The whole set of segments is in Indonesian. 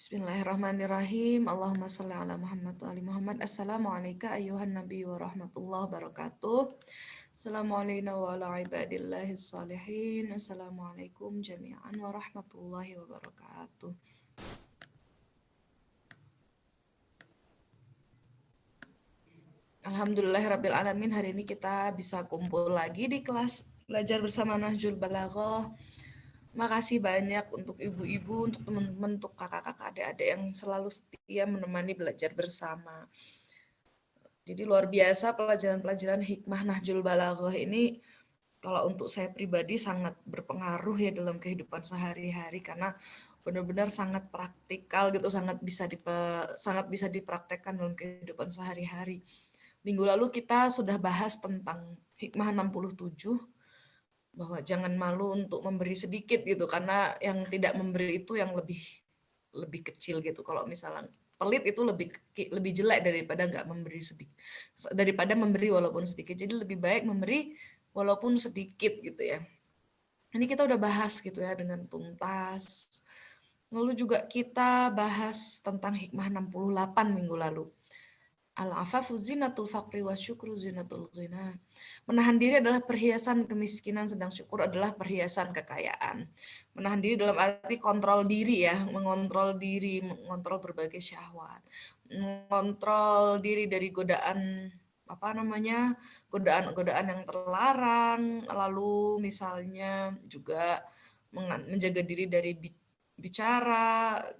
Bismillahirrahmanirrahim. Allahumma salli ala Muhammad wa ali Muhammad. Assalamualaikum ayuhan nabi wa rahmatullahi wabarakatuh. Assalamualaikum wa ala ibadillahis salihin. Assalamualaikum jami'an wa rahmatullahi wabarakatuh. Alhamdulillahirabbil alamin, hari ini kita bisa kumpul lagi di kelas belajar bersama Nahjul Balaghah. Makasih banyak untuk ibu-ibu, untuk teman-teman, untuk kakak-kakak, adik-adik yang selalu setia menemani belajar bersama. Jadi luar biasa pelajaran-pelajaran hikmah Nahjul Balaghah ini, kalau untuk saya pribadi sangat berpengaruh ya dalam kehidupan sehari-hari, karena benar-benar sangat praktikal gitu, sangat bisa dipraktekkan dalam kehidupan sehari-hari. Minggu lalu kita sudah bahas tentang hikmah 67, bahwa jangan malu untuk memberi sedikit gitu, karena yang tidak memberi itu yang lebih kecil gitu. Kalau misalnya pelit itu lebih jelek daripada nggak memberi sedikit, daripada memberi walaupun sedikit. Jadi lebih baik memberi walaupun sedikit gitu ya. Ini kita udah bahas gitu ya dengan tuntas. Lalu juga kita bahas tentang hikmah 68 minggu lalu. Al-afafu zinatul faqri wa syukru zinatul ghina. Menahan diri adalah perhiasan kemiskinan, sedang syukur adalah perhiasan kekayaan. Menahan diri dalam arti kontrol diri ya, mengontrol diri, mengontrol berbagai syahwat. Mengontrol diri dari godaan godaan-godaan yang terlarang, lalu misalnya juga menjaga diri dari bicara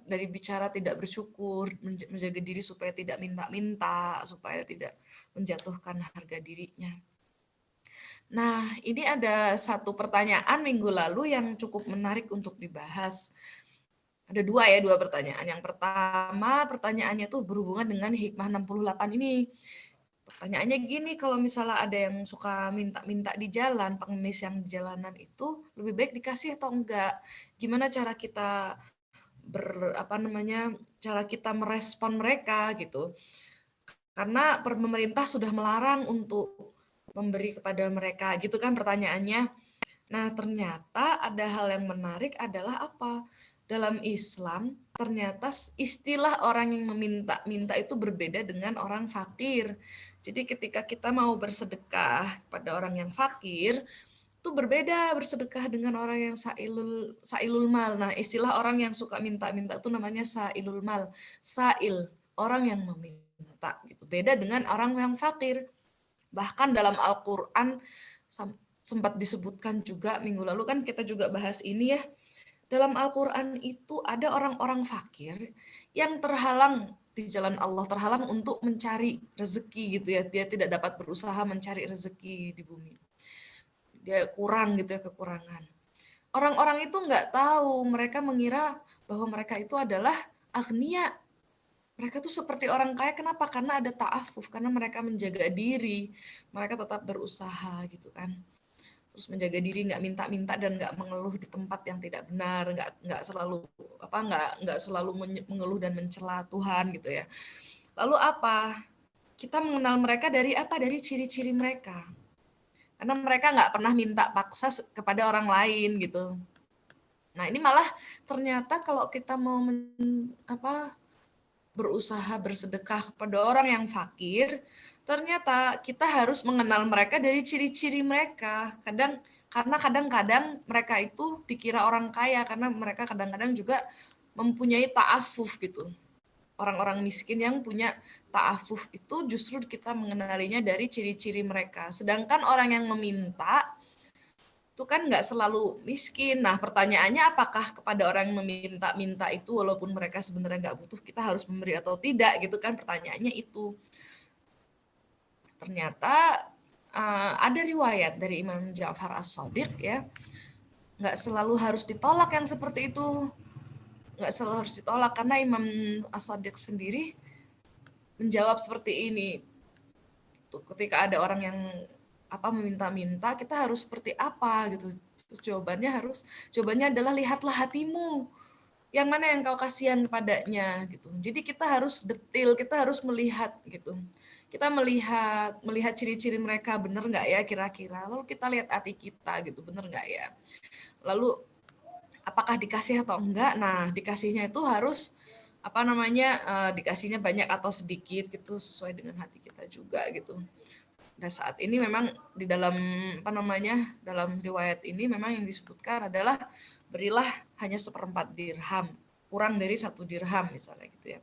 tidak bersyukur, menjaga diri supaya tidak minta-minta, supaya tidak menjatuhkan harga dirinya. Nah, ini ada satu pertanyaan minggu lalu yang cukup menarik untuk dibahas. Ada dua pertanyaan. Yang pertama, pertanyaannya tuh berhubungan dengan hikmah 68 ini. Pertanyaannya gini, kalau misalnya ada yang suka minta-minta di jalan, pengemis yang di jalanan itu lebih baik dikasih atau enggak? Gimana cara kita cara kita merespon mereka gitu. Karena pemerintah sudah melarang untuk memberi kepada mereka, gitu kan pertanyaannya. Nah, ternyata ada hal yang menarik adalah apa? Dalam Islam, ternyata istilah orang yang meminta-minta itu berbeda dengan orang fakir. Jadi ketika kita mau bersedekah kepada orang yang fakir, itu berbeda bersedekah dengan orang yang sailul mal. Nah, istilah orang yang suka minta-minta itu namanya sailul mal. Sail, orang yang meminta gitu. Beda dengan orang yang fakir. Bahkan dalam Al-Qur'an sempat disebutkan juga minggu lalu kan kita juga bahas ini ya. Dalam Al-Qur'an itu ada orang-orang fakir yang terhalang di jalan Allah, terhalang untuk mencari rezeki gitu ya. Dia tidak dapat berusaha mencari rezeki di bumi. Dia kurang gitu ya, kekurangan. Orang-orang itu nggak tahu, mereka mengira bahwa mereka itu adalah agnia. Mereka tuh seperti orang kaya, kenapa? Karena ada ta'afuf, karena mereka menjaga diri, mereka tetap berusaha gitu kan. Terus menjaga diri, nggak minta-minta dan nggak mengeluh di tempat yang tidak benar, nggak selalu mengeluh dan mencela Tuhan gitu ya. Lalu apa? Kita mengenal mereka dari apa? Dari ciri-ciri mereka. Karena mereka nggak pernah minta paksa kepada orang lain gitu. Nah ini malah ternyata kalau kita mau berusaha bersedekah kepada orang yang fakir, ternyata kita harus mengenal mereka dari ciri-ciri mereka. Karena kadang-kadang mereka itu dikira orang kaya, karena mereka kadang-kadang juga mempunyai ta'afuf gitu. Orang-orang miskin yang punya ta'afuf itu justru kita mengenalinya dari ciri-ciri mereka. Sedangkan orang yang meminta itu kan nggak selalu miskin. Nah, pertanyaannya apakah kepada orang yang meminta-minta itu walaupun mereka sebenarnya nggak butuh, kita harus memberi atau tidak gitu kan, pertanyaannya itu. Ternyata ada riwayat dari Imam Ja'far As-Shadiq ya, nggak selalu harus ditolak yang seperti itu. Nggak selalu harus ditolak, karena Imam As-Shadiq sendiri menjawab seperti ini. Tuh, ketika ada orang yang meminta-minta, kita harus seperti apa gitu. Terus jawabannya adalah lihatlah hatimu. Yang mana yang kau kasihan kepadanya gitu. Jadi kita harus detil, kita harus melihat gitu. Kita melihat ciri-ciri mereka, benar nggak ya kira-kira. Lalu kita lihat hati kita gitu, benar nggak ya. Lalu apakah dikasih atau enggak? Nah, dikasihnya itu harus dikasihnya banyak atau sedikit gitu sesuai dengan hati kita juga gitu. Dan saat ini memang di dalam dalam riwayat ini memang yang disebutkan adalah berilah hanya 1/4 dirham, kurang dari 1 dirham misalnya gitu ya.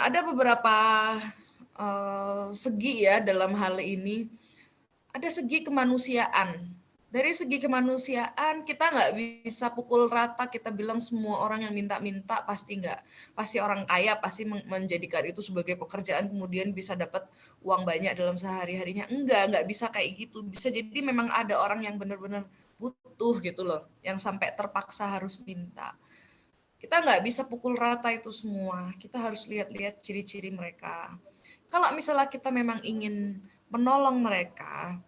Ada beberapa segi ya dalam hal ini. Ada segi kemanusiaan. Dari segi kemanusiaan kita nggak bisa pukul rata, kita bilang semua orang yang minta-minta pasti nggak. Pasti orang kaya pasti menjadikan itu sebagai pekerjaan kemudian bisa dapat uang banyak dalam sehari-harinya. Nggak bisa kayak gitu. Bisa jadi memang ada orang yang benar-benar butuh gitu loh, yang sampai terpaksa harus minta. Kita nggak bisa pukul rata itu semua. Kita harus lihat-lihat ciri-ciri mereka. Kalau misalnya kita memang ingin menolong mereka,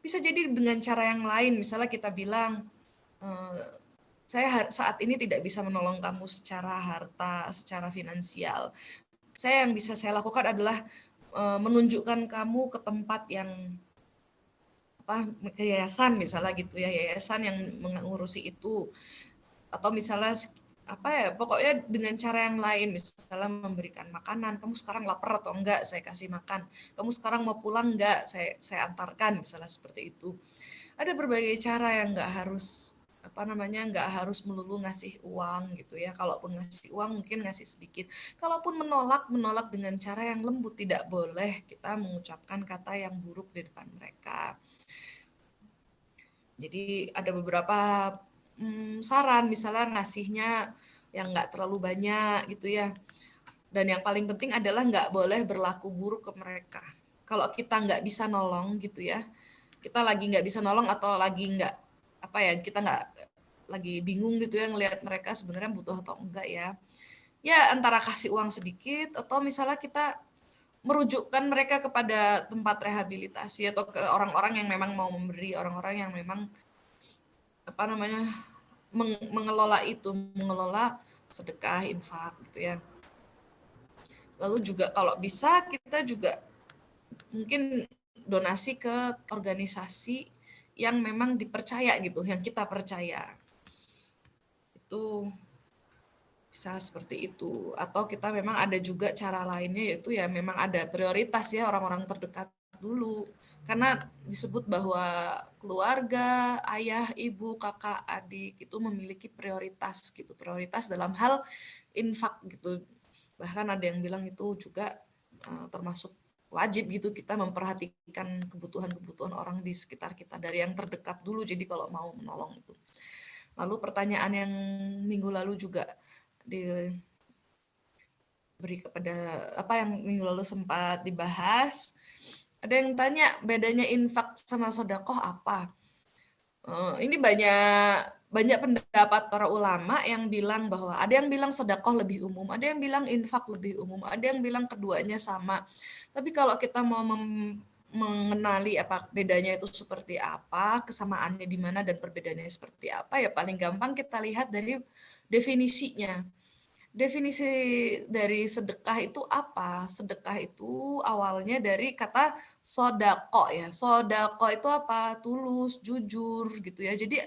bisa jadi dengan cara yang lain. Misalnya kita bilang, saya saat ini tidak bisa menolong kamu secara harta, secara finansial. Yang bisa saya lakukan adalah menunjukkan kamu ke tempat yang ke yayasan misalnya gitu ya, yayasan yang mengurusi itu. Atau misalnya pokoknya dengan cara yang lain, misalnya memberikan makanan, kamu sekarang lapar atau enggak, saya kasih makan, kamu sekarang mau pulang enggak, saya antarkan, misalnya seperti itu. Ada berbagai cara yang nggak harus melulu ngasih uang gitu ya. Kalaupun ngasih uang mungkin ngasih sedikit. Kalaupun menolak dengan cara yang lembut, tidak boleh kita mengucapkan kata yang buruk di depan mereka. Jadi ada beberapa saran, misalnya ngasihnya yang nggak terlalu banyak gitu ya. Dan yang paling penting adalah nggak boleh berlaku buruk ke mereka. Kalau kita nggak bisa nolong gitu ya, kita lagi nggak bisa nolong atau lagi nggak kita nggak lagi bingung gitu ya ngelihat mereka sebenarnya butuh atau enggak ya. Ya antara kasih uang sedikit atau misalnya kita merujukkan mereka kepada tempat rehabilitasi atau ke orang-orang yang memang mau memberi, orang-orang yang memang mengelola sedekah, infak gitu ya. Lalu juga kalau bisa kita juga mungkin donasi ke organisasi yang memang dipercaya gitu, yang kita percaya. Itu bisa seperti itu. Atau kita memang ada juga cara lainnya, yaitu ya memang ada prioritas ya, orang-orang terdekat dulu. Karena disebut bahwa keluarga, ayah, ibu, kakak, adik itu memiliki prioritas gitu, prioritas dalam hal infak gitu. Bahkan ada yang bilang itu juga termasuk wajib gitu, kita memperhatikan kebutuhan-kebutuhan orang di sekitar kita dari yang terdekat dulu. Jadi kalau mau menolong itu. Lalu pertanyaan yang minggu lalu juga diberi kepada yang minggu lalu sempat dibahas. Ada yang tanya bedanya infak sama sodakoh apa? Ini banyak pendapat para ulama yang bilang bahwa ada yang bilang sedekah lebih umum, ada yang bilang infak lebih umum, ada yang bilang keduanya sama. Tapi kalau kita mau mengenali apa bedanya itu seperti apa, kesamaannya di mana dan perbedaannya seperti apa, ya paling gampang kita lihat dari definisinya. Definisi dari sedekah itu apa? Sedekah itu awalnya dari kata sodako ya. Sodako itu apa? Tulus, jujur gitu ya. Jadi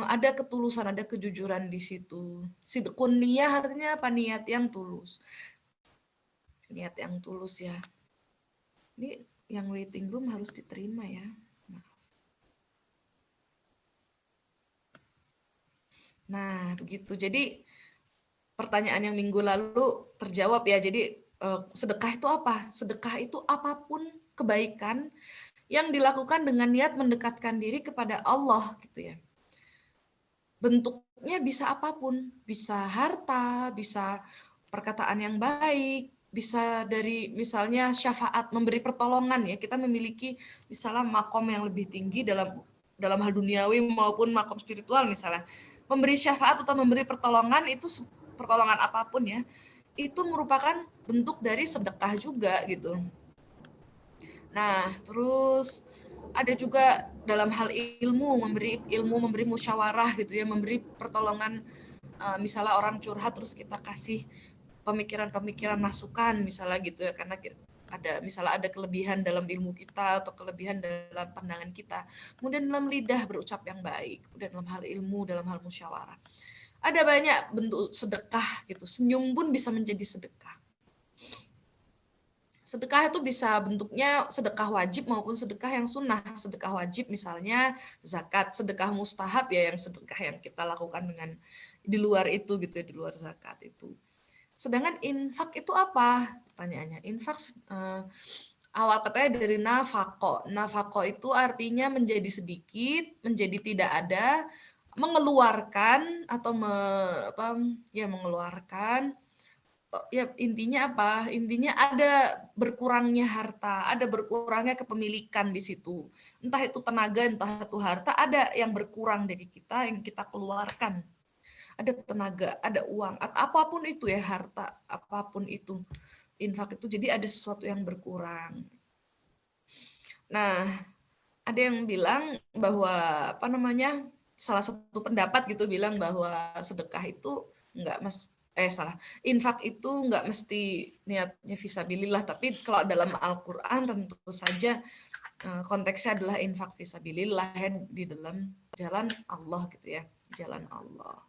ada ketulusan, ada kejujuran di situ. Sidqun niyah artinya apa? Niat yang tulus. Niat yang tulus ya. Ini yang waiting room harus diterima ya. Nah, begitu. Jadi pertanyaan yang minggu lalu terjawab ya. Jadi sedekah itu apa? Sedekah itu apapun kebaikan yang dilakukan dengan niat mendekatkan diri kepada Allah gitu ya. Bentuknya bisa apapun, bisa harta, bisa perkataan yang baik, bisa dari misalnya syafaat, memberi pertolongan ya. Kita memiliki misalnya makom yang lebih tinggi dalam hal duniawi maupun makom spiritual misalnya. Memberi syafaat atau memberi pertolongan itu pertolongan apapun ya, itu merupakan bentuk dari sedekah juga gitu. Nah, terus ada juga dalam hal memberi musyawarah gitu ya, memberi pertolongan, misalnya orang curhat terus kita kasih pemikiran-pemikiran masukan misalnya gitu ya, karena misalnya ada kelebihan dalam ilmu kita atau kelebihan dalam pandangan kita. Kemudian dalam lidah berucap yang baik, kemudian dalam hal ilmu, dalam hal musyawarah. Ada banyak bentuk sedekah gitu. Senyum pun bisa menjadi sedekah. Sedekah itu bisa bentuknya sedekah wajib maupun sedekah yang sunnah. Sedekah wajib misalnya zakat, sedekah mustahab ya yang sedekah yang kita lakukan dengan di luar itu gitu, di luar zakat itu. Sedangkan infak itu apa? Pertanyaannya, infak awal katanya dari nafako. Nafako itu artinya menjadi sedikit, menjadi tidak ada, mengeluarkan atau mengeluarkan. Ya intinya apa? Intinya ada berkurangnya harta, ada berkurangnya kepemilikan di situ. Entah itu tenaga, entah itu harta, ada yang berkurang dari kita yang kita keluarkan. Ada tenaga, ada uang, atau apapun itu ya, harta, apapun itu. Infak itu jadi ada sesuatu yang berkurang. Nah, ada yang bilang bahwa salah satu pendapat gitu bilang bahwa sedekah itu enggak infak itu enggak mesti niatnya fisabilillah, tapi kalau dalam Al-Qur'an tentu saja konteksnya adalah infak fisabilillah di dalam jalan Allah gitu ya, jalan Allah.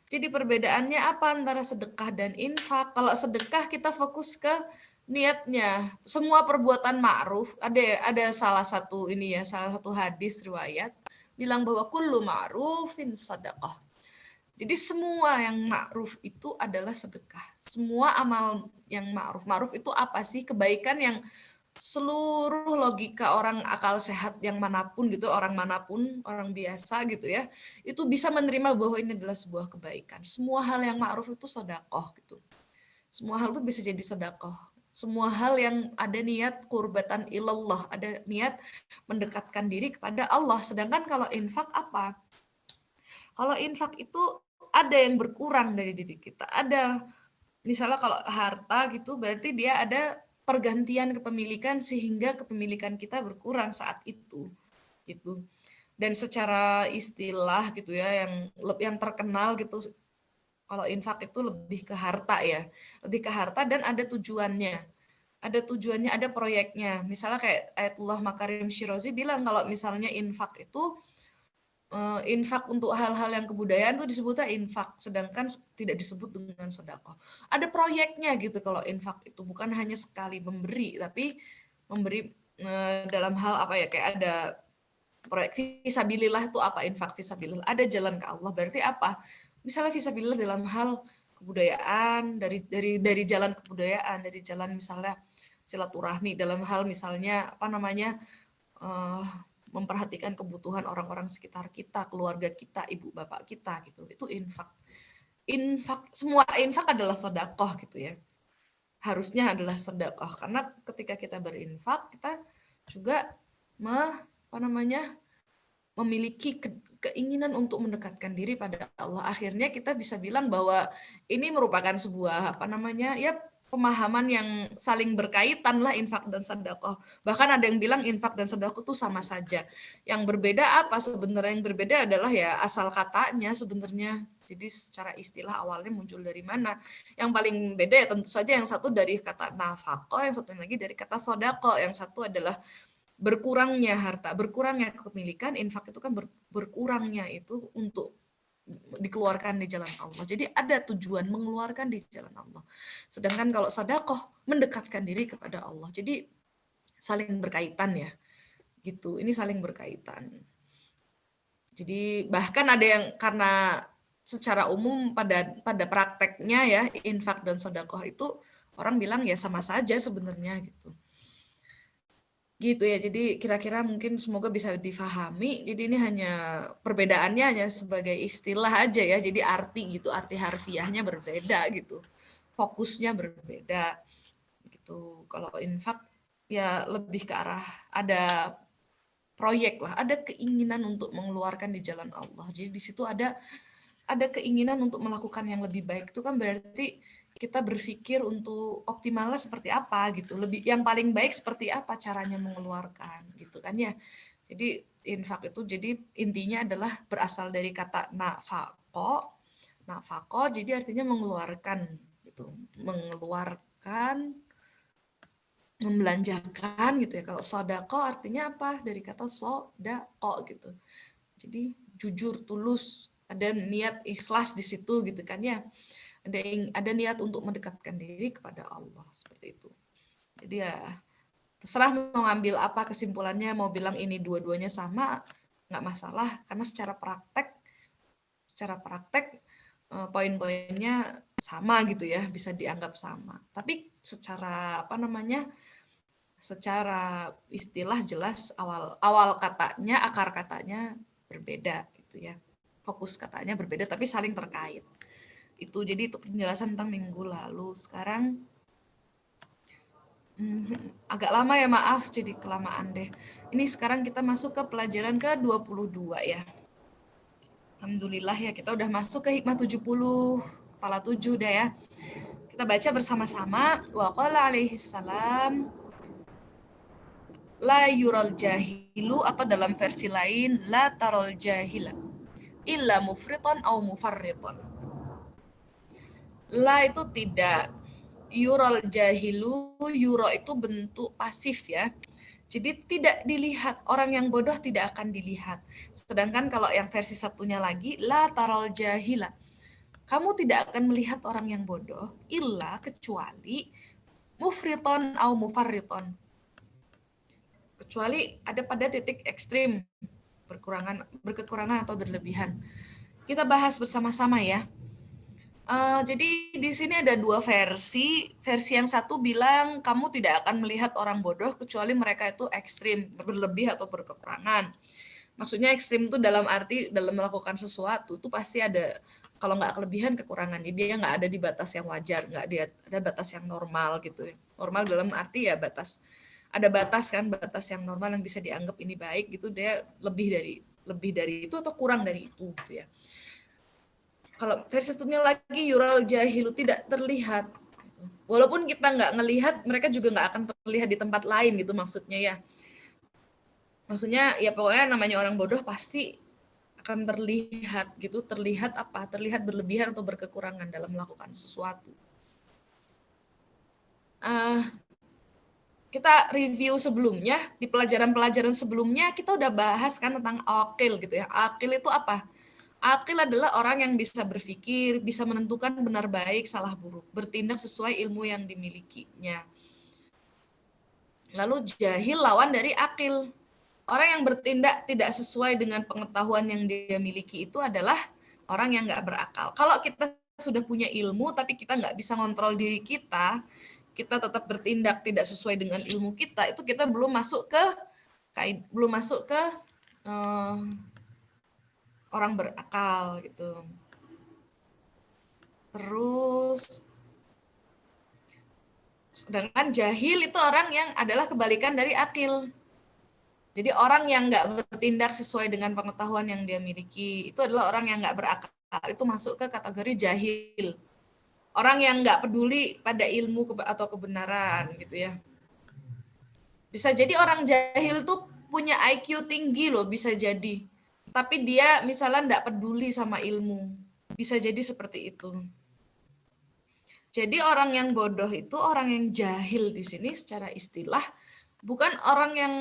Jadi perbedaannya apa antara sedekah dan infak? Kalau sedekah kita fokus ke niatnya. Semua perbuatan ma'ruf, ada salah satu salah satu hadis riwayat bilang bahwa kullu ma'rufin sedekah. Jadi semua yang ma'ruf itu adalah sedekah. Semua amal yang ma'ruf. Ma'ruf itu apa sih? Kebaikan yang seluruh logika orang akal sehat yang manapun gitu, orang manapun, orang biasa gitu ya, itu bisa menerima bahwa ini adalah sebuah kebaikan. Semua hal yang ma'ruf itu sedekah gitu. Semua hal itu bisa jadi sedekah. Semua hal yang ada niat kurbatan ilallah, ada niat mendekatkan diri kepada Allah. Sedangkan kalau infak apa? Kalau infak itu ada yang berkurang dari diri kita. Ada, misalnya kalau harta gitu, berarti dia ada pergantian kepemilikan sehingga kepemilikan kita berkurang saat itu. Gitu. Dan secara istilah gitu ya, yang terkenal gitu, kalau infak itu lebih ke harta ya. Lebih ke harta dan ada tujuannya. Ada tujuannya, ada proyeknya. Misalnya kayak Ayatullah Makarim Shirazi bilang kalau misalnya infak itu infak untuk hal-hal yang kebudayaan itu disebutnya infak, sedangkan tidak disebut dengan sedekah. Ada proyeknya gitu kalau infak itu, bukan hanya sekali memberi, tapi memberi dalam hal apa ya, kayak ada proyek fisabilillah itu apa, infak fisabilillah, ada jalan ke Allah, berarti apa? Misalnya fisabilillah dalam hal kebudayaan, dari jalan kebudayaan, dari jalan misalnya silaturahmi, dalam hal misalnya uh, memperhatikan kebutuhan orang-orang sekitar kita, keluarga kita, ibu bapak kita gitu. Itu infak. Infak, semua infak adalah sedekah gitu ya. Harusnya adalah sedekah karena ketika kita berinfak kita juga memiliki keinginan untuk mendekatkan diri pada Allah. Akhirnya kita bisa bilang bahwa ini merupakan sebuah ya pemahaman yang saling berkaitan lah, infak dan sedekah. Bahkan ada yang bilang infak dan sedekah itu sama saja. Yang berbeda apa sebenarnya? Yang berbeda adalah ya asal katanya sebenarnya. Jadi secara istilah awalnya muncul dari mana? Yang paling beda ya tentu saja yang satu dari kata nafkah, yang satu lagi dari kata sodako. Yang satu adalah berkurangnya harta, berkurangnya kepemilikan. Infak itu kan berkurangnya itu untuk dikeluarkan di jalan Allah. Jadi ada tujuan mengeluarkan di jalan Allah. Sedangkan kalau sedekah mendekatkan diri kepada Allah. Jadi saling berkaitan ya. Gitu. Ini saling berkaitan. Jadi bahkan ada yang karena secara umum pada prakteknya ya infak dan sedekah itu orang bilang ya sama saja sebenarnya gitu. Gitu ya, jadi kira-kira mungkin semoga bisa difahami. Jadi ini hanya perbedaannya hanya sebagai istilah aja ya, jadi arti gitu, arti harfiahnya berbeda gitu, fokusnya berbeda gitu. Kalau infak ya lebih ke arah ada proyek lah, ada keinginan untuk mengeluarkan di jalan Allah. Jadi di situ ada keinginan untuk melakukan yang lebih baik, itu kan berarti kita berpikir untuk optimalnya seperti apa gitu, lebih yang paling baik seperti apa caranya mengeluarkan gitu kan ya. Jadi infak itu jadi intinya adalah berasal dari kata nafako jadi artinya mengeluarkan gitu, mengeluarkan, membelanjakan gitu ya. Kalau sodako artinya apa? Dari kata sodako gitu. Jadi jujur, tulus, ada niat ikhlas di situ gitu kan ya. Ada niat untuk mendekatkan diri kepada Allah seperti itu. Jadi ya terserah mau ngambil apa kesimpulannya, mau bilang ini dua-duanya sama, nggak masalah, karena secara praktek poin-poinnya sama gitu ya, bisa dianggap sama. Tapi secara apa namanya, secara istilah jelas awal katanya, akar katanya berbeda gitu ya. Fokus katanya berbeda tapi saling terkait. Itu jadi itu penjelasan tentang minggu lalu. Sekarang agak lama ya, maaf jadi kelamaan deh. Ini sekarang kita masuk ke pelajaran ke-22 ya. Alhamdulillah ya, kita udah masuk ke hikmah 70, kepala 7 dah ya. Kita baca bersama-sama. Wa qala alaihi salam la yural jahilu, atau dalam versi lain la tarol jahila illa mufriton au mufarriton. La itu tidak, yural jahilu, yuro itu bentuk pasif ya. Jadi tidak dilihat, orang yang bodoh tidak akan dilihat. Sedangkan kalau yang versi satunya lagi, la tarol jahila, kamu tidak akan melihat orang yang bodoh, illa kecuali mufriton au mufarriton. Kecuali ada pada titik ekstrim, berkekurangan atau berlebihan. Kita bahas bersama-sama ya. Jadi di sini ada dua versi. Versi yang satu bilang kamu tidak akan melihat orang bodoh kecuali mereka itu ekstrim, berlebih atau berkekurangan. Maksudnya ekstrim itu dalam arti dalam melakukan sesuatu itu pasti ada, kalau nggak kelebihan, kekurangan. Jadi dia nggak ada di batas yang wajar, nggak ada batas yang normal gitu ya. Normal dalam arti ya ada batas kan, batas yang normal yang bisa dianggap ini baik gitu, dia lebih dari itu atau kurang dari itu gitu ya. Kalau versi satunya lagi yural jahilu, tidak terlihat. Walaupun kita nggak ngelihat, mereka juga nggak akan terlihat di tempat lain gitu maksudnya ya. Maksudnya ya pokoknya namanya orang bodoh pasti akan terlihat gitu, terlihat berlebihan atau berkekurangan dalam melakukan sesuatu. Kita review sebelumnya, di pelajaran-pelajaran sebelumnya kita udah bahas kan tentang akil gitu ya. Akil itu apa? Akil adalah orang yang bisa berpikir, bisa menentukan benar baik, salah buruk, bertindak sesuai ilmu yang dimilikinya. Lalu jahil lawan dari akil. Orang yang bertindak tidak sesuai dengan pengetahuan yang dia miliki itu adalah orang yang nggak berakal. Kalau kita sudah punya ilmu tapi kita nggak bisa ngontrol diri kita tetap bertindak tidak sesuai dengan ilmu kita, itu kita belum masuk ke orang berakal gitu. Terus sedangkan jahil itu orang yang adalah kebalikan dari akil. Jadi orang yang nggak bertindak sesuai dengan pengetahuan yang dia miliki, itu adalah orang yang nggak berakal. Itu masuk ke kategori jahil. Orang yang nggak peduli pada ilmu atau kebenaran gitu ya. Bisa jadi orang jahil tuh punya IQ tinggi loh, bisa jadi. Tapi dia misalnya nggak peduli sama ilmu. Bisa jadi seperti itu. Jadi orang yang bodoh itu orang yang jahil di sini secara istilah, bukan orang yang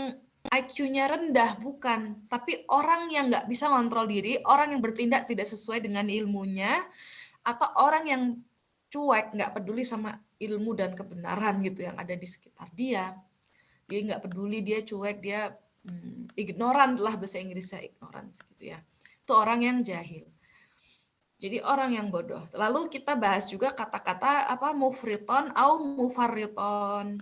IQ-nya rendah, bukan. Tapi orang yang nggak bisa ngontrol diri, orang yang bertindak tidak sesuai dengan ilmunya, atau orang yang cuek, nggak peduli sama ilmu dan kebenaran gitu yang ada di sekitar dia. Dia nggak peduli, dia cuek, dia ignorant lah, bahasa Inggrisnya ignorant gitu ya. Itu orang yang jahil. Jadi orang yang bodoh. Lalu kita bahas juga kata-kata apa, mufriton au mufarriton.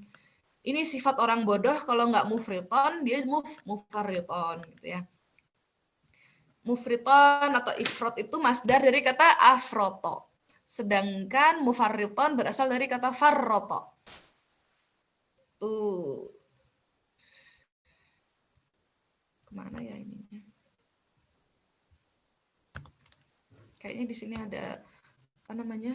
Ini sifat orang bodoh, kalau nggak mufriton, dia mufarriton gitu ya. Mufriton atau ifrot itu masdar dari kata afroto. Sedangkan mufarriton berasal dari kata farroto. Tuh. Kemana ya ininya? Kayaknya di sini ada apa namanya?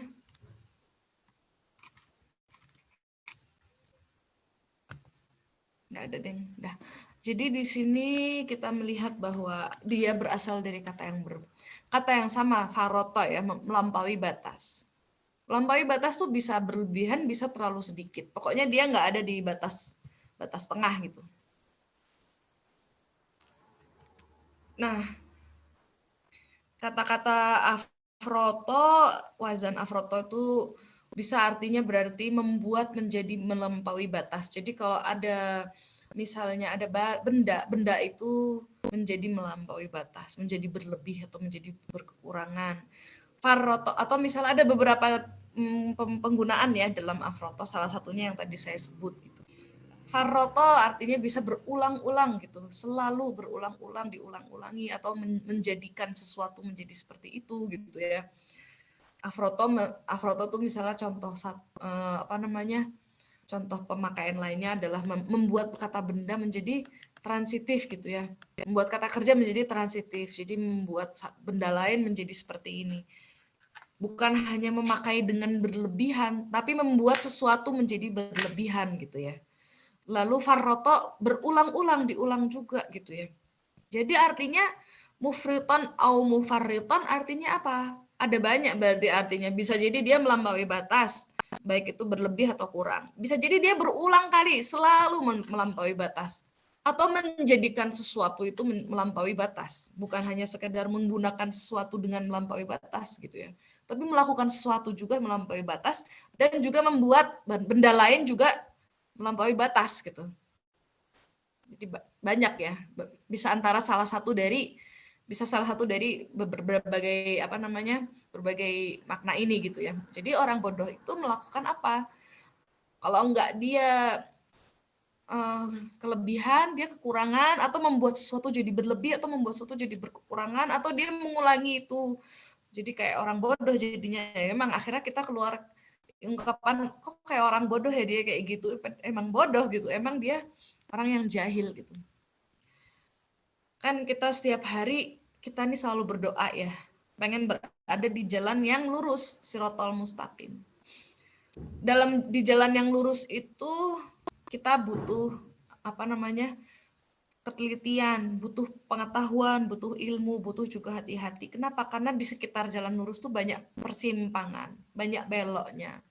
Nggak ada, deng. Dah. Jadi di sini kita melihat bahwa dia berasal dari kata yang sama, faroto ya, melampaui batas. Melampaui batas tuh bisa berlebihan, bisa terlalu sedikit. Pokoknya dia nggak ada di batas tengah gitu. Nah, Kata-kata afroto, wazan afroto itu bisa artinya berarti membuat menjadi melampaui batas. Jadi kalau ada misalnya ada benda itu menjadi melampaui batas, menjadi berlebih atau menjadi berkekurangan. Farroto atau misalnya ada beberapa penggunaan ya dalam afroto, salah satunya yang tadi saya sebut gitu. Farroto artinya bisa berulang-ulang gitu, selalu berulang-ulang, diulang-ulangi atau menjadikan sesuatu menjadi seperti itu gitu ya. Afroto tuh misalnya contoh apa namanya? Contoh pemakaian lainnya adalah membuat kata benda menjadi transitif gitu ya. Membuat kata kerja menjadi transitif. Jadi membuat benda lain menjadi seperti ini. Bukan hanya memakai dengan berlebihan, tapi membuat sesuatu menjadi berlebihan gitu ya. Lalu farroto berulang-ulang, diulang juga gitu ya. Jadi artinya mufriton au mufarriton artinya apa? Ada banyak berarti artinya. Bisa jadi dia melampaui batas, baik itu berlebih atau kurang. Bisa jadi dia berulang kali selalu melampaui batas. Atau menjadikan sesuatu itu melampaui batas. Bukan hanya sekedar menggunakan sesuatu dengan melampaui batas gitu ya. Tapi melakukan sesuatu juga melampaui batas dan juga membuat benda lain juga melampaui batas gitu. Jadi banyak ya, bisa salah satu dari berbagai apa namanya, berbagai makna ini gitu ya. Jadi orang bodoh itu melakukan apa? Kalau enggak dia kelebihan, dia kekurangan, atau membuat sesuatu jadi berlebih, atau membuat sesuatu jadi berkekurangan, atau dia mengulangi itu. Jadi kayak orang bodoh jadinya. Emang akhirnya kita keluar ungkapan, kok kayak orang bodoh ya dia kayak gitu. Emang bodoh gitu, emang dia orang yang jahil gitu. Kan kita setiap hari, kita nih selalu berdoa ya. Pengen berada di jalan yang lurus, sirotol mustaqim. Di jalan yang lurus itu, kita butuh apa namanya, ketelitian, butuh pengetahuan, butuh ilmu, butuh juga hati-hati. Kenapa? Karena di sekitar jalan lurus tuh banyak persimpangan, banyak beloknya.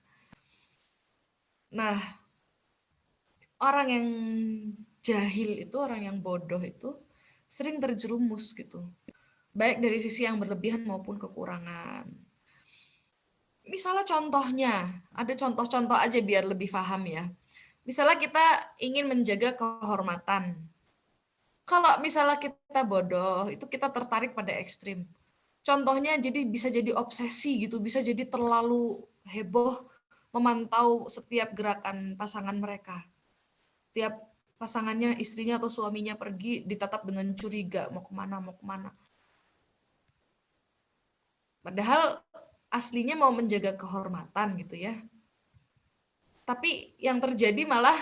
Nah, orang yang jahil itu, orang yang bodoh itu sering terjerumus gitu. Baik dari sisi yang berlebihan maupun kekurangan. Misalnya contohnya, ada contoh-contoh aja biar lebih paham ya. Misalnya kita ingin menjaga kehormatan. Kalau misalnya kita bodoh, itu kita tertarik pada ekstrim. Contohnya jadi bisa jadi obsesi gitu, bisa jadi terlalu heboh memantau setiap gerakan pasangan mereka. Tiap pasangannya, istrinya atau suaminya pergi ditatap dengan curiga, mau kemana, mau kemana. Padahal aslinya mau menjaga kehormatan gitu ya. Tapi yang terjadi malah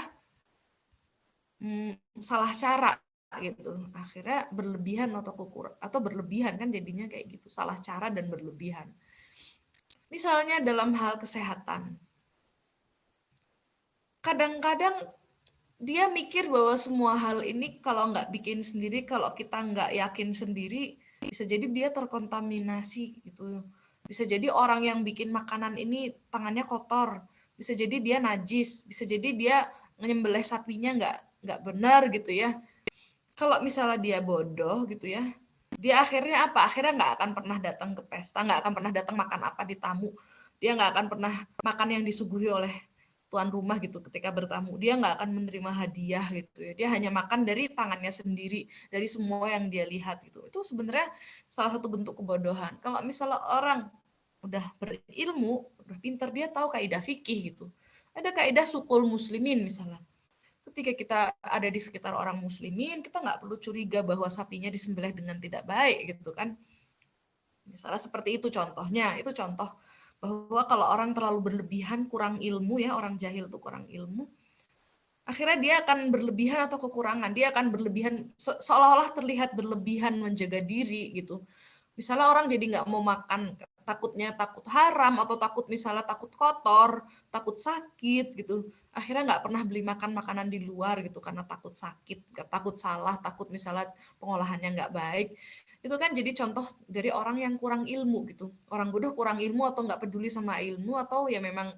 salah cara gitu. Akhirnya berlebihan atau berlebihan kan jadinya kayak gitu, salah cara dan berlebihan. Misalnya dalam hal kesehatan. Kadang-kadang dia mikir bahwa semua hal ini kalau nggak bikin sendiri, kalau kita nggak yakin sendiri, bisa jadi dia terkontaminasi gitu. Bisa jadi orang yang bikin makanan ini tangannya kotor, bisa jadi dia najis, bisa jadi dia menyembelih sapinya nggak benar gitu ya. Kalau misalnya dia bodoh gitu ya, dia akhirnya apa? Akhirnya nggak akan pernah datang ke pesta, nggak akan pernah datang makan apa di tamu. Dia nggak akan pernah makan yang disuguhi oleh tuan rumah gitu ketika bertamu. Dia nggak akan menerima hadiah gitu ya. Dia hanya makan dari tangannya sendiri, dari semua yang dia lihat gitu. Itu sebenarnya salah satu bentuk kebodohan. Kalau misalnya orang udah berilmu, udah pintar, dia tahu kaidah fikih gitu. Ada kaidah sukul muslimin misalnya. Ketika kita ada di sekitar orang muslimin, kita nggak perlu curiga bahwa sapinya disembelih dengan tidak baik gitu kan. Misalnya seperti itu contohnya, itu contoh bahwa kalau orang terlalu berlebihan, kurang ilmu ya, orang jahil itu kurang ilmu, akhirnya dia akan berlebihan atau kekurangan, dia akan berlebihan, seolah-olah terlihat berlebihan menjaga diri gitu. Misalnya orang jadi nggak mau makan, takutnya takut haram, atau takut misalnya takut kotor, takut sakit gitu. Akhirnya nggak pernah beli makan makanan di luar gitu, karena takut sakit, takut salah, takut misalnya pengolahannya nggak baik. Itu kan jadi contoh dari orang yang kurang ilmu gitu. Orang bodoh kurang ilmu atau nggak peduli sama ilmu, atau ya memang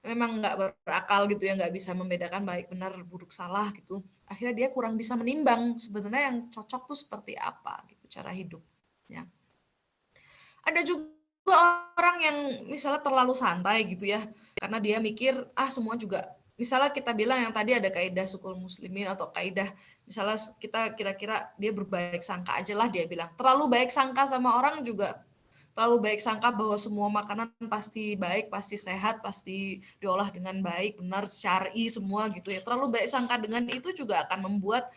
memang nggak berakal gitu ya, nggak bisa membedakan baik benar buruk salah gitu. Akhirnya dia kurang bisa menimbang sebenarnya yang cocok tuh seperti apa gitu cara hidupnya. Ada juga orang yang misalnya terlalu santai gitu ya, karena dia mikir, semua juga misalnya kita bilang yang tadi ada kaidah sukul muslimin atau kaidah misalnya kita kira-kira dia berbaik sangka aja lah dia bilang. Terlalu baik sangka sama orang juga terlalu baik sangka bahwa semua makanan pasti baik, pasti sehat, pasti diolah dengan baik, benar, syar'i semua gitu ya. Terlalu baik sangka dengan itu juga akan membuat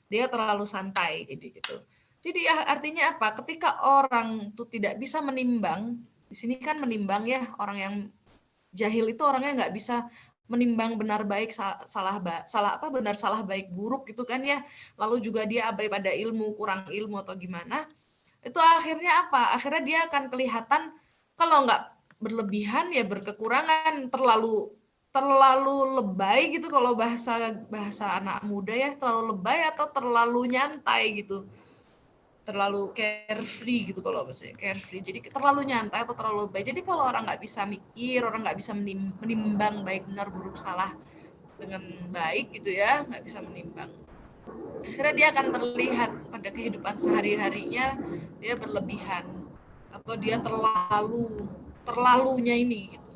dia terlalu santai jadi gitu. Jadi ya artinya apa? Ketika orang tuh tidak bisa menimbang, di sini kan menimbang ya, orang yang jahil itu orangnya nggak bisa menimbang benar baik salah apa benar salah baik buruk gitu kan ya. Lalu juga dia abai pada ilmu, kurang ilmu atau gimana. Itu akhirnya apa? Akhirnya dia akan kelihatan kalau nggak berlebihan ya berkekurangan, terlalu terlalu lebay gitu kalau bahasa bahasa anak muda ya, terlalu lebay atau terlalu nyantai gitu. Terlalu carefree gitu kalau bahasa carefree. Jadi terlalu nyantai atau terlalu lebay. Jadi kalau orang nggak bisa mikir, orang nggak bisa menimbang baik benar buruk salah dengan baik gitu ya, nggak bisa menimbang. Akhirnya dia akan terlihat pada kehidupan sehari-harinya dia berlebihan atau dia terlalunya ini gitu.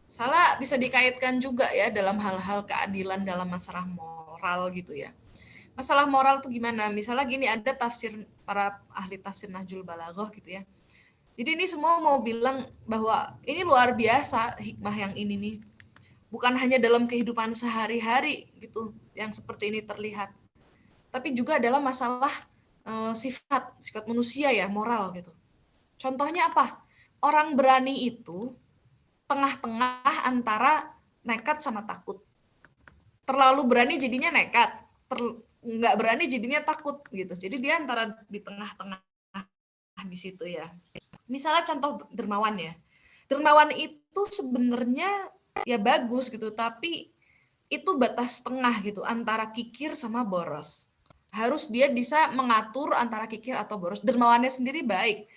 Salah bisa dikaitkan juga ya dalam hal-hal keadilan dalam masalah moral gitu ya. Masalah moral tuh gimana? Misalnya gini, ada tafsir para ahli tafsir Nahjul Balaghah gitu ya. Jadi ini semua mau bilang bahwa ini luar biasa hikmah yang ini nih. Bukan hanya dalam kehidupan sehari-hari gitu yang seperti ini terlihat, tapi juga adalah masalah sifat manusia ya, moral gitu. Contohnya apa? Orang berani itu tengah-tengah antara nekat sama takut. Terlalu berani jadinya nekat, nggak berani jadinya takut gitu. Jadi dia antara di tengah-tengah di situ ya. Misalnya contoh dermawan ya. Dermawan itu sebenarnya ya bagus gitu, tapi itu batas tengah gitu antara kikir sama boros. Harus dia bisa mengatur antara kikir atau boros. Dermawannya sendiri baik.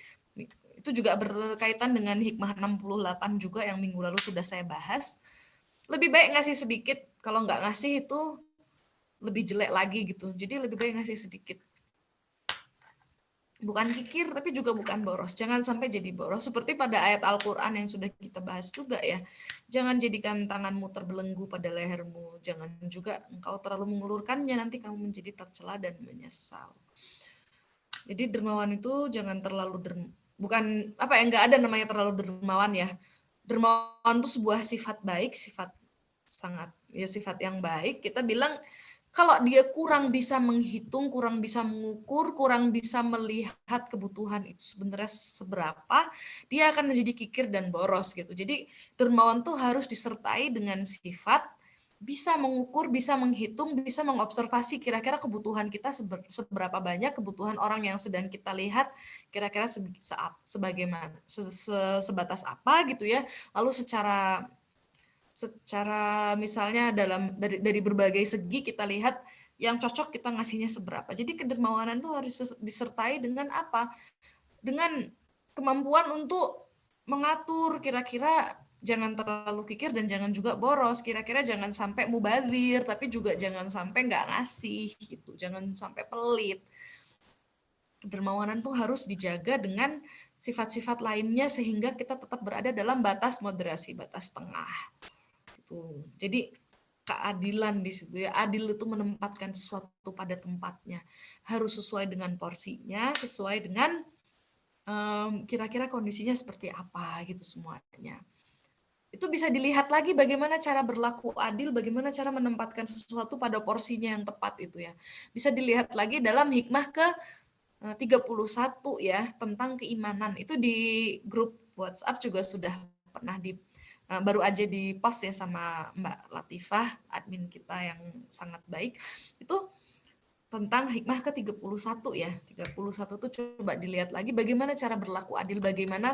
Itu juga berkaitan dengan hikmah 68 juga yang minggu lalu sudah saya bahas. Lebih baik ngasih sedikit, kalau nggak ngasih itu lebih jelek lagi gitu. Jadi lebih baik ngasih sedikit. Bukan kikir, tapi juga bukan boros. Jangan sampai jadi boros. Seperti pada ayat Al-Quran yang sudah kita bahas juga ya. Jangan jadikan tanganmu terbelenggu pada lehermu. Jangan juga engkau terlalu mengulurkannya, nanti kamu menjadi tercela dan menyesal. Jadi dermawan itu jangan terlalu bukan apa ya, nggak ada namanya terlalu dermawan ya. Dermawan itu sebuah sifat baik, sifat sangat ya sifat yang baik. Kita bilang kalau dia kurang bisa menghitung, kurang bisa mengukur, kurang bisa melihat kebutuhan itu sebenarnya seberapa, dia akan menjadi kikir dan boros gitu. Jadi dermawan tuh harus disertai dengan sifat bisa mengukur, bisa menghitung, bisa mengobservasi kira-kira kebutuhan kita seberapa banyak, kebutuhan orang yang sedang kita lihat kira-kira sebagaimana sebatas apa gitu ya. Lalu secara misalnya dari berbagai segi kita lihat yang cocok kita ngasihnya seberapa. Jadi kedermawanan itu harus disertai dengan apa? Dengan kemampuan untuk mengatur kira-kira jangan terlalu kikir dan jangan juga boros. Kira-kira jangan sampai mubazir, tapi juga jangan sampai nggak ngasih gitu. Jangan sampai pelit. Kedermawanan tuh harus dijaga dengan sifat-sifat lainnya sehingga kita tetap berada dalam batas moderasi, batas tengah. Gitu. Jadi keadilan di situ ya. Adil itu menempatkan sesuatu pada tempatnya. Harus sesuai dengan porsinya, sesuai dengan kira-kira kondisinya seperti apa gitu semuanya. Itu bisa dilihat lagi bagaimana cara berlaku adil, bagaimana cara menempatkan sesuatu pada porsinya yang tepat itu ya. Bisa dilihat lagi dalam hikmah ke 31 ya, tentang keimanan. Itu di grup WhatsApp juga sudah pernah baru aja di post ya sama Mbak Latifah, admin kita yang sangat baik. Itu tentang hikmah ke-31 ya. 31 tuh coba dilihat lagi bagaimana cara berlaku adil, bagaimana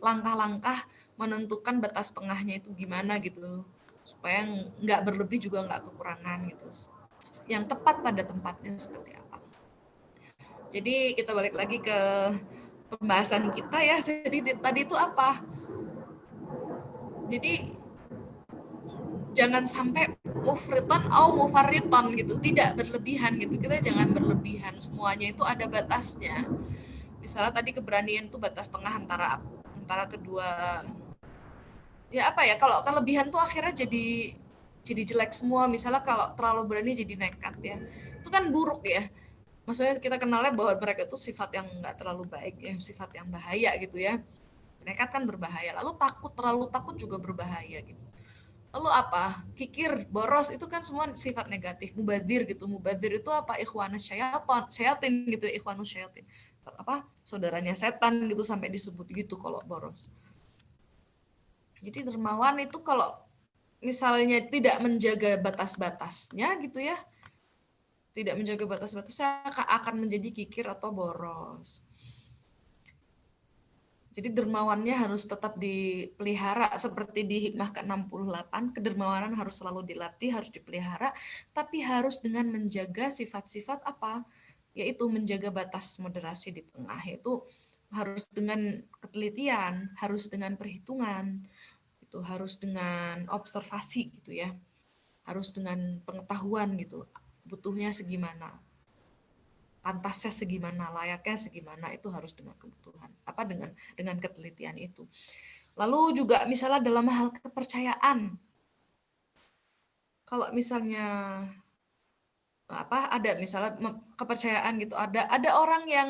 langkah-langkah menentukan batas tengahnya itu gimana gitu. Supaya nggak berlebih juga nggak kekurangan gitu. Yang tepat pada tempatnya seperti apa. Jadi kita balik lagi ke pembahasan kita ya. Jadi tadi itu apa? Jadi jangan sampai mufriton au mufarriton gitu, tidak berlebihan gitu. Kita jangan berlebihan, semuanya itu ada batasnya. Misalnya tadi keberanian itu batas tengah antara kedua, ya apa ya, kalau kelebihan tuh akhirnya jadi jelek semua. Misalnya kalau terlalu berani jadi nekat ya, itu kan buruk ya. Maksudnya kita kenalnya bahwa mereka itu sifat yang nggak terlalu baik ya, sifat yang bahaya gitu ya. Nekat kan berbahaya, lalu terlalu takut juga berbahaya gitu. Lalu apa? Kikir, boros, itu kan semua sifat negatif. Mubadir gitu. Mubadir itu apa? Ikhwanus syayatin gitu, ikhwanus syayatin. Apa? Saudaranya setan gitu, sampai disebut gitu kalau boros. Jadi dermawan itu kalau misalnya tidak menjaga batas-batasnya gitu ya, tidak menjaga batas-batasnya akan menjadi kikir atau boros. Jadi dermawannya harus tetap dipelihara seperti di hikmah ke-68, kedermawanan harus selalu dilatih, harus dipelihara, tapi harus dengan menjaga sifat-sifat apa? Yaitu menjaga batas moderasi di tengah, yaitu harus dengan ketelitian, harus dengan perhitungan, itu harus dengan observasi gitu ya. Harus dengan pengetahuan gitu. Butuhnya segimana, pantasnya segimana, layaknya segimana, itu harus dengan kebutuhan apa dengan ketelitian itu. Lalu juga misalnya dalam hal kepercayaan, kalau misalnya apa ada misalnya kepercayaan gitu, ada orang yang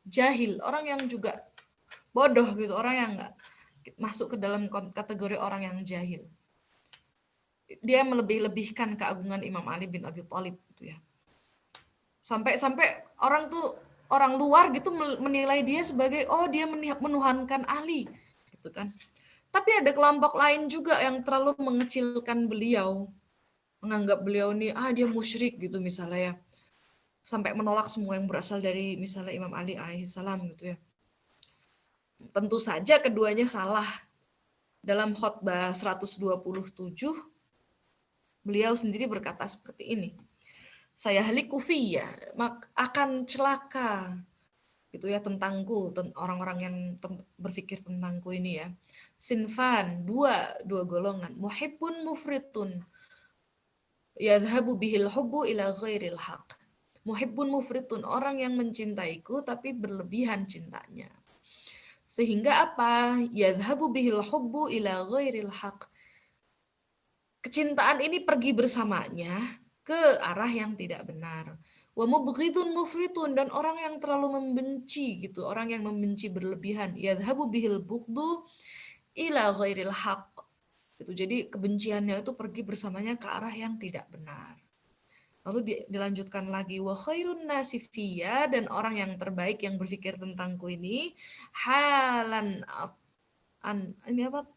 jahil, orang yang juga bodoh gitu, orang yang nggak masuk ke dalam kategori orang yang jahil. Dia melebih-lebihkan keagungan Imam Ali bin Abi Thalib gitu ya. Sampai orang luar gitu menilai dia sebagai dia menuhankan Ali gitu kan. Tapi ada kelompok lain juga yang terlalu mengecilkan beliau, menganggap beliau ini dia musyrik gitu misalnya ya. Sampai menolak semua yang berasal dari misalnya Imam Ali alaihissalam gitu ya. Tentu saja keduanya salah. Dalam khotbah 127 beliau sendiri berkata seperti ini. Saya haliku fiyya, akan celaka gitu ya tentangku, orang-orang yang berpikir tentangku ini ya. Sinfan, dua golongan, muhibbun mufritun, yadhabu bihil hubbu ila ghairil haq. Muhibbun mufritun, orang yang mencintaiku tapi berlebihan cintanya. Sehingga apa? Yadhabu bihil hubbu ila ghairil haq. Kecintaan ini pergi bersamanya ke arah yang tidak benar. Wa mubghidun mufritun, dan orang yang terlalu membenci gitu, orang yang membenci berlebihan, yadhabu bihil bughdu ila ghairil haq. Itu jadi kebenciannya itu pergi bersamanya ke arah yang tidak benar. Lalu dilanjutkan lagi, wa khairun nasifiyya, dan orang yang terbaik yang berpikir tentangku ini halan ini apa?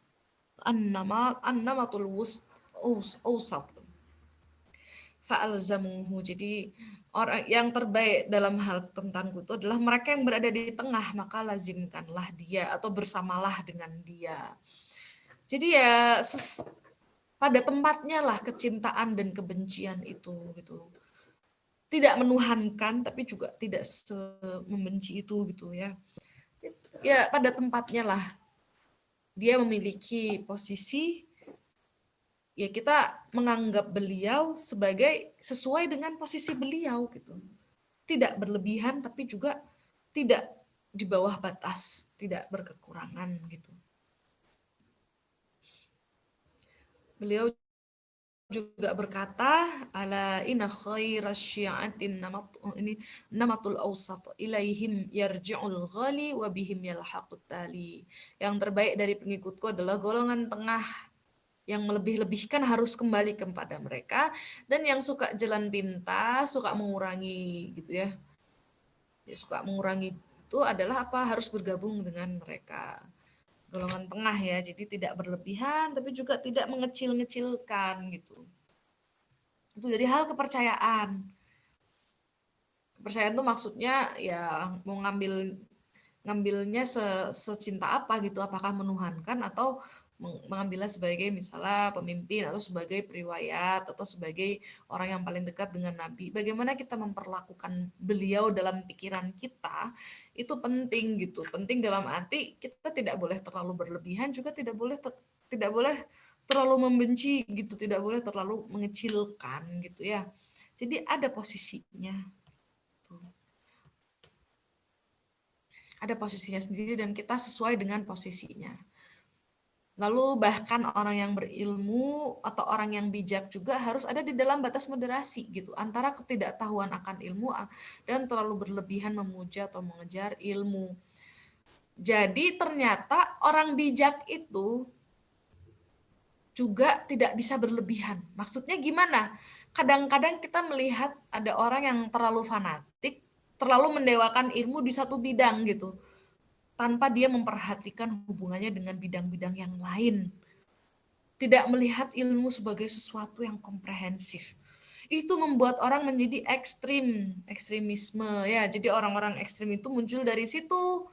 Annamatul awsat fa'alzamuhu. Jadi orang yang terbaik dalam hal tentangku itu adalah mereka yang berada di tengah, maka lazimkanlah dia atau bersamalah dengan dia. Jadi ya pada tempatnya lah kecintaan dan kebencian itu gitu. Tidak menuhankan tapi juga tidak membenci itu gitu ya. Ya pada tempatnya lah. Dia memiliki posisi, ya kita menganggap beliau sebagai sesuai dengan posisi beliau gitu. Tidak berlebihan tapi juga tidak di bawah batas, tidak berkekurangan gitu. Beliau juga berkata, ala inna khairas syi'atin namatul awsat ilaihim yarji'ul ghali wa bihim yalhaqut tali. Yang terbaik dari pengikutku adalah golongan tengah yang melebih-lebihkan harus kembali kepada mereka, dan yang suka jalan pintas, suka mengurangi gitu ya. Ya suka mengurangi itu adalah apa? Harus bergabung dengan mereka. Golongan tengah ya, jadi tidak berlebihan tapi juga tidak mengecil-ngecilkan gitu. Itu dari hal kepercayaan. Kepercayaan itu maksudnya ya mau ngambilnya secinta apa gitu, apakah menuhankan atau mengambilnya sebagai misalnya pemimpin atau sebagai periwayat atau sebagai orang yang paling dekat dengan Nabi. Bagaimana kita memperlakukan beliau dalam pikiran kita itu penting gitu. Penting dalam arti kita tidak boleh terlalu berlebihan, juga tidak boleh terlalu membenci gitu, tidak boleh terlalu mengecilkan gitu ya. Jadi ada posisinya. Tuh. Ada posisinya sendiri dan kita sesuai dengan posisinya. Lalu bahkan orang yang berilmu atau orang yang bijak juga harus ada di dalam batas moderasi gitu, antara ketidaktahuan akan ilmu dan terlalu berlebihan memuja atau mengejar ilmu. Jadi ternyata orang bijak itu juga tidak bisa berlebihan. Maksudnya gimana? Kadang-kadang kita melihat ada orang yang terlalu fanatik, terlalu mendewakan ilmu di satu bidang gitu, tanpa dia memperhatikan hubungannya dengan bidang-bidang yang lain. Tidak melihat ilmu sebagai sesuatu yang komprehensif. Itu membuat orang menjadi ekstremisme ya. Jadi orang-orang ekstrim itu muncul dari situ.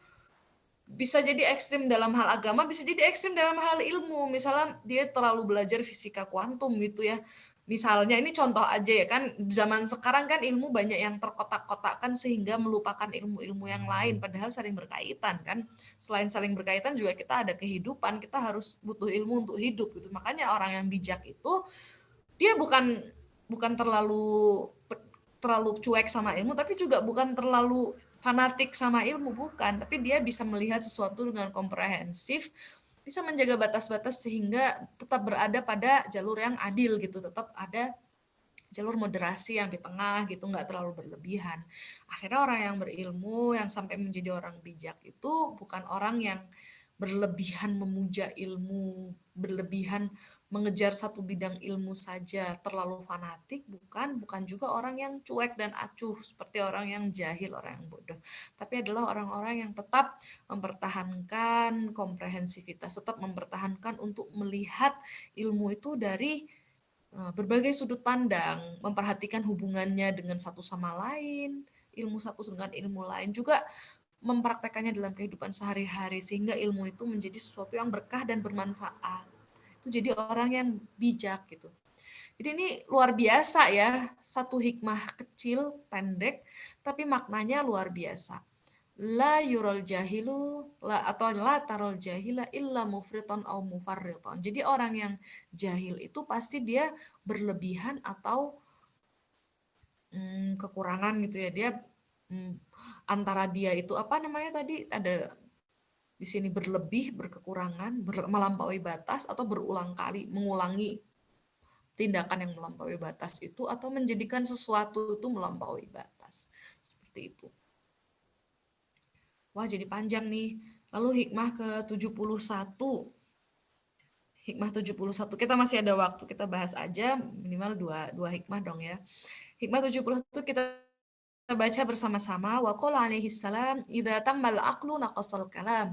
Bisa jadi ekstrim dalam hal agama, bisa jadi ekstrim dalam hal ilmu. Misalnya dia terlalu belajar fisika kuantum gitu ya. Misalnya ini contoh aja ya kan, zaman sekarang kan ilmu banyak yang terkotak-kotakkan sehingga melupakan ilmu-ilmu yang lain, padahal saling berkaitan kan. Selain saling berkaitan juga kita ada kehidupan, kita harus butuh ilmu untuk hidup gitu. Makanya orang yang bijak itu dia bukan bukan terlalu cuek sama ilmu, tapi juga bukan terlalu fanatik sama ilmu, bukan, tapi dia bisa melihat sesuatu dengan komprehensif, bisa menjaga batas-batas sehingga tetap berada pada jalur yang adil gitu, tetap ada jalur moderasi yang di tengah gitu, nggak terlalu berlebihan. Akhirnya orang yang berilmu, yang sampai menjadi orang bijak itu bukan orang yang berlebihan memuja ilmu, berlebihan mengejar satu bidang ilmu saja, terlalu fanatik, bukan juga orang yang cuek dan acuh seperti orang yang jahil, orang yang bodoh. Tapi adalah orang-orang yang tetap mempertahankan komprehensivitas, tetap mempertahankan untuk melihat ilmu itu dari berbagai sudut pandang, memperhatikan hubungannya dengan satu sama lain, ilmu satu dengan ilmu lain, juga mempraktekannya dalam kehidupan sehari-hari sehingga ilmu itu menjadi sesuatu yang berkah dan bermanfaat. Itu jadi orang yang bijak gitu. Jadi ini luar biasa ya, satu hikmah kecil, pendek, tapi maknanya luar biasa. La yurol jahilu la atau la tarol jahila illa mufriton au mufarriton. Jadi orang yang jahil itu pasti dia berlebihan atau kekurangan gitu ya. Dia antara dia itu apa namanya tadi, ada di sini berlebih, berkekurangan, melampaui batas, atau berulang kali mengulangi tindakan yang melampaui batas itu, atau menjadikan sesuatu itu melampaui batas. Seperti itu. Wah, jadi panjang nih. Lalu hikmah ke-71. Hikmah 71. Kita masih ada waktu, kita bahas aja minimal dua hikmah dong ya. Hikmah 71 kita baca bersama-sama. Wa qala alaihi salam, idza tammal aqlu naqasal kalam.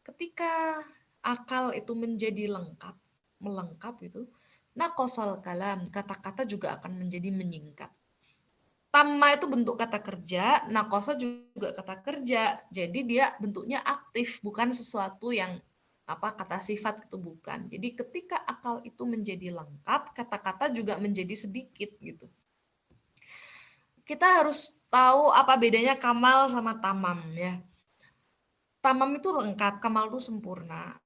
Ketika akal itu menjadi lengkap, melengkap itu, naqasal kalam, kata-kata juga akan menjadi menyingkat. Tamma itu bentuk kata kerja, nakosa juga kata kerja. Jadi dia bentuknya aktif, bukan sesuatu yang apa kata sifat itu bukan. Jadi ketika akal itu menjadi lengkap, kata-kata juga menjadi sedikit gitu. Kita harus tahu apa bedanya kamal sama tamam ya. Tamam itu lengkap, kamal itu sempurna.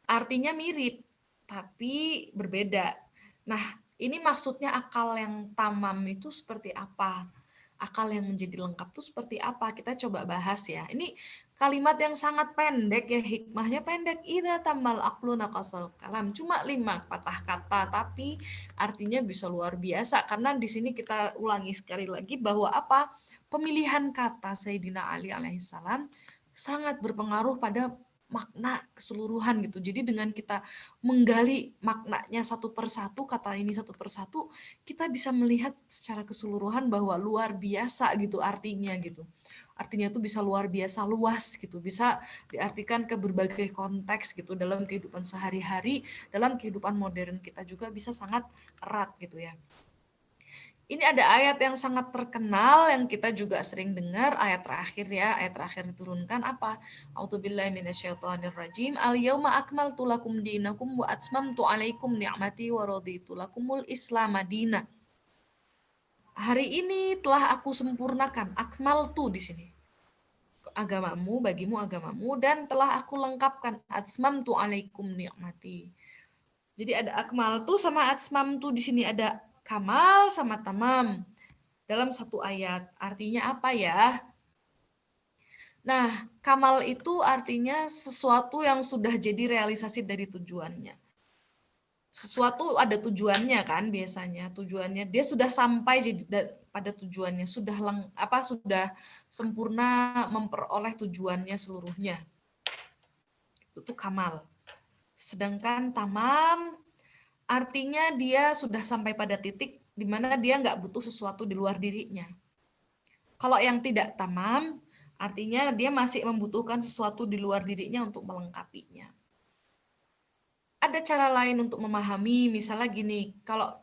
Artinya mirip, tapi berbeda. Nah, ini maksudnya akal yang tamam itu seperti apa? Akal yang menjadi lengkap itu seperti apa? Kita coba bahas ya. Ini kalimat yang sangat pendek ya, hikmahnya pendek. Idza tambal aqlu naqasal kalam. Cuma 5 patah kata, tapi artinya bisa luar biasa. Karena di sini kita ulangi sekali lagi bahwa apa? Pemilihan kata Sayyidina Ali alaihissalam sangat berpengaruh pada makna keseluruhan gitu. Jadi dengan kita menggali maknanya satu persatu, kata ini satu persatu, kita bisa melihat secara keseluruhan bahwa luar biasa gitu artinya gitu. Artinya itu bisa luar biasa luas gitu, bisa diartikan ke berbagai konteks gitu dalam kehidupan sehari-hari, dalam kehidupan modern kita juga bisa sangat erat gitu ya. Ini ada ayat yang sangat terkenal yang kita juga sering dengar, ayat terakhir ya, ayat terakhir diturunkan apa? A'udzubillahi minasyaitonirrajim. Al-yauma akmaltu lakum dinakum wa atmamtu 'alaikum ni'mati wa raditu lakumul Islam madinah. Hari ini telah aku sempurnakan, akmaltu di sini. Agamamu, bagimu agamamu, dan telah aku lengkapkan, atmamtu 'alaikum ni'mati. Jadi ada akmal tuh sama atmam tuh di sini ada kamal sama tamam dalam satu ayat. Artinya apa ya? Nah, kamal itu artinya sesuatu yang sudah jadi realisasi dari tujuannya. Sesuatu ada tujuannya kan biasanya. Tujuannya dia sudah sampai jadi pada tujuannya, sudah sempurna memperoleh tujuannya seluruhnya. Itu kamal. Sedangkan tamam artinya dia sudah sampai pada titik di mana dia nggak butuh sesuatu di luar dirinya. Kalau yang tidak tamam, artinya dia masih membutuhkan sesuatu di luar dirinya untuk melengkapinya. Ada cara lain untuk memahami, misalnya gini, kalau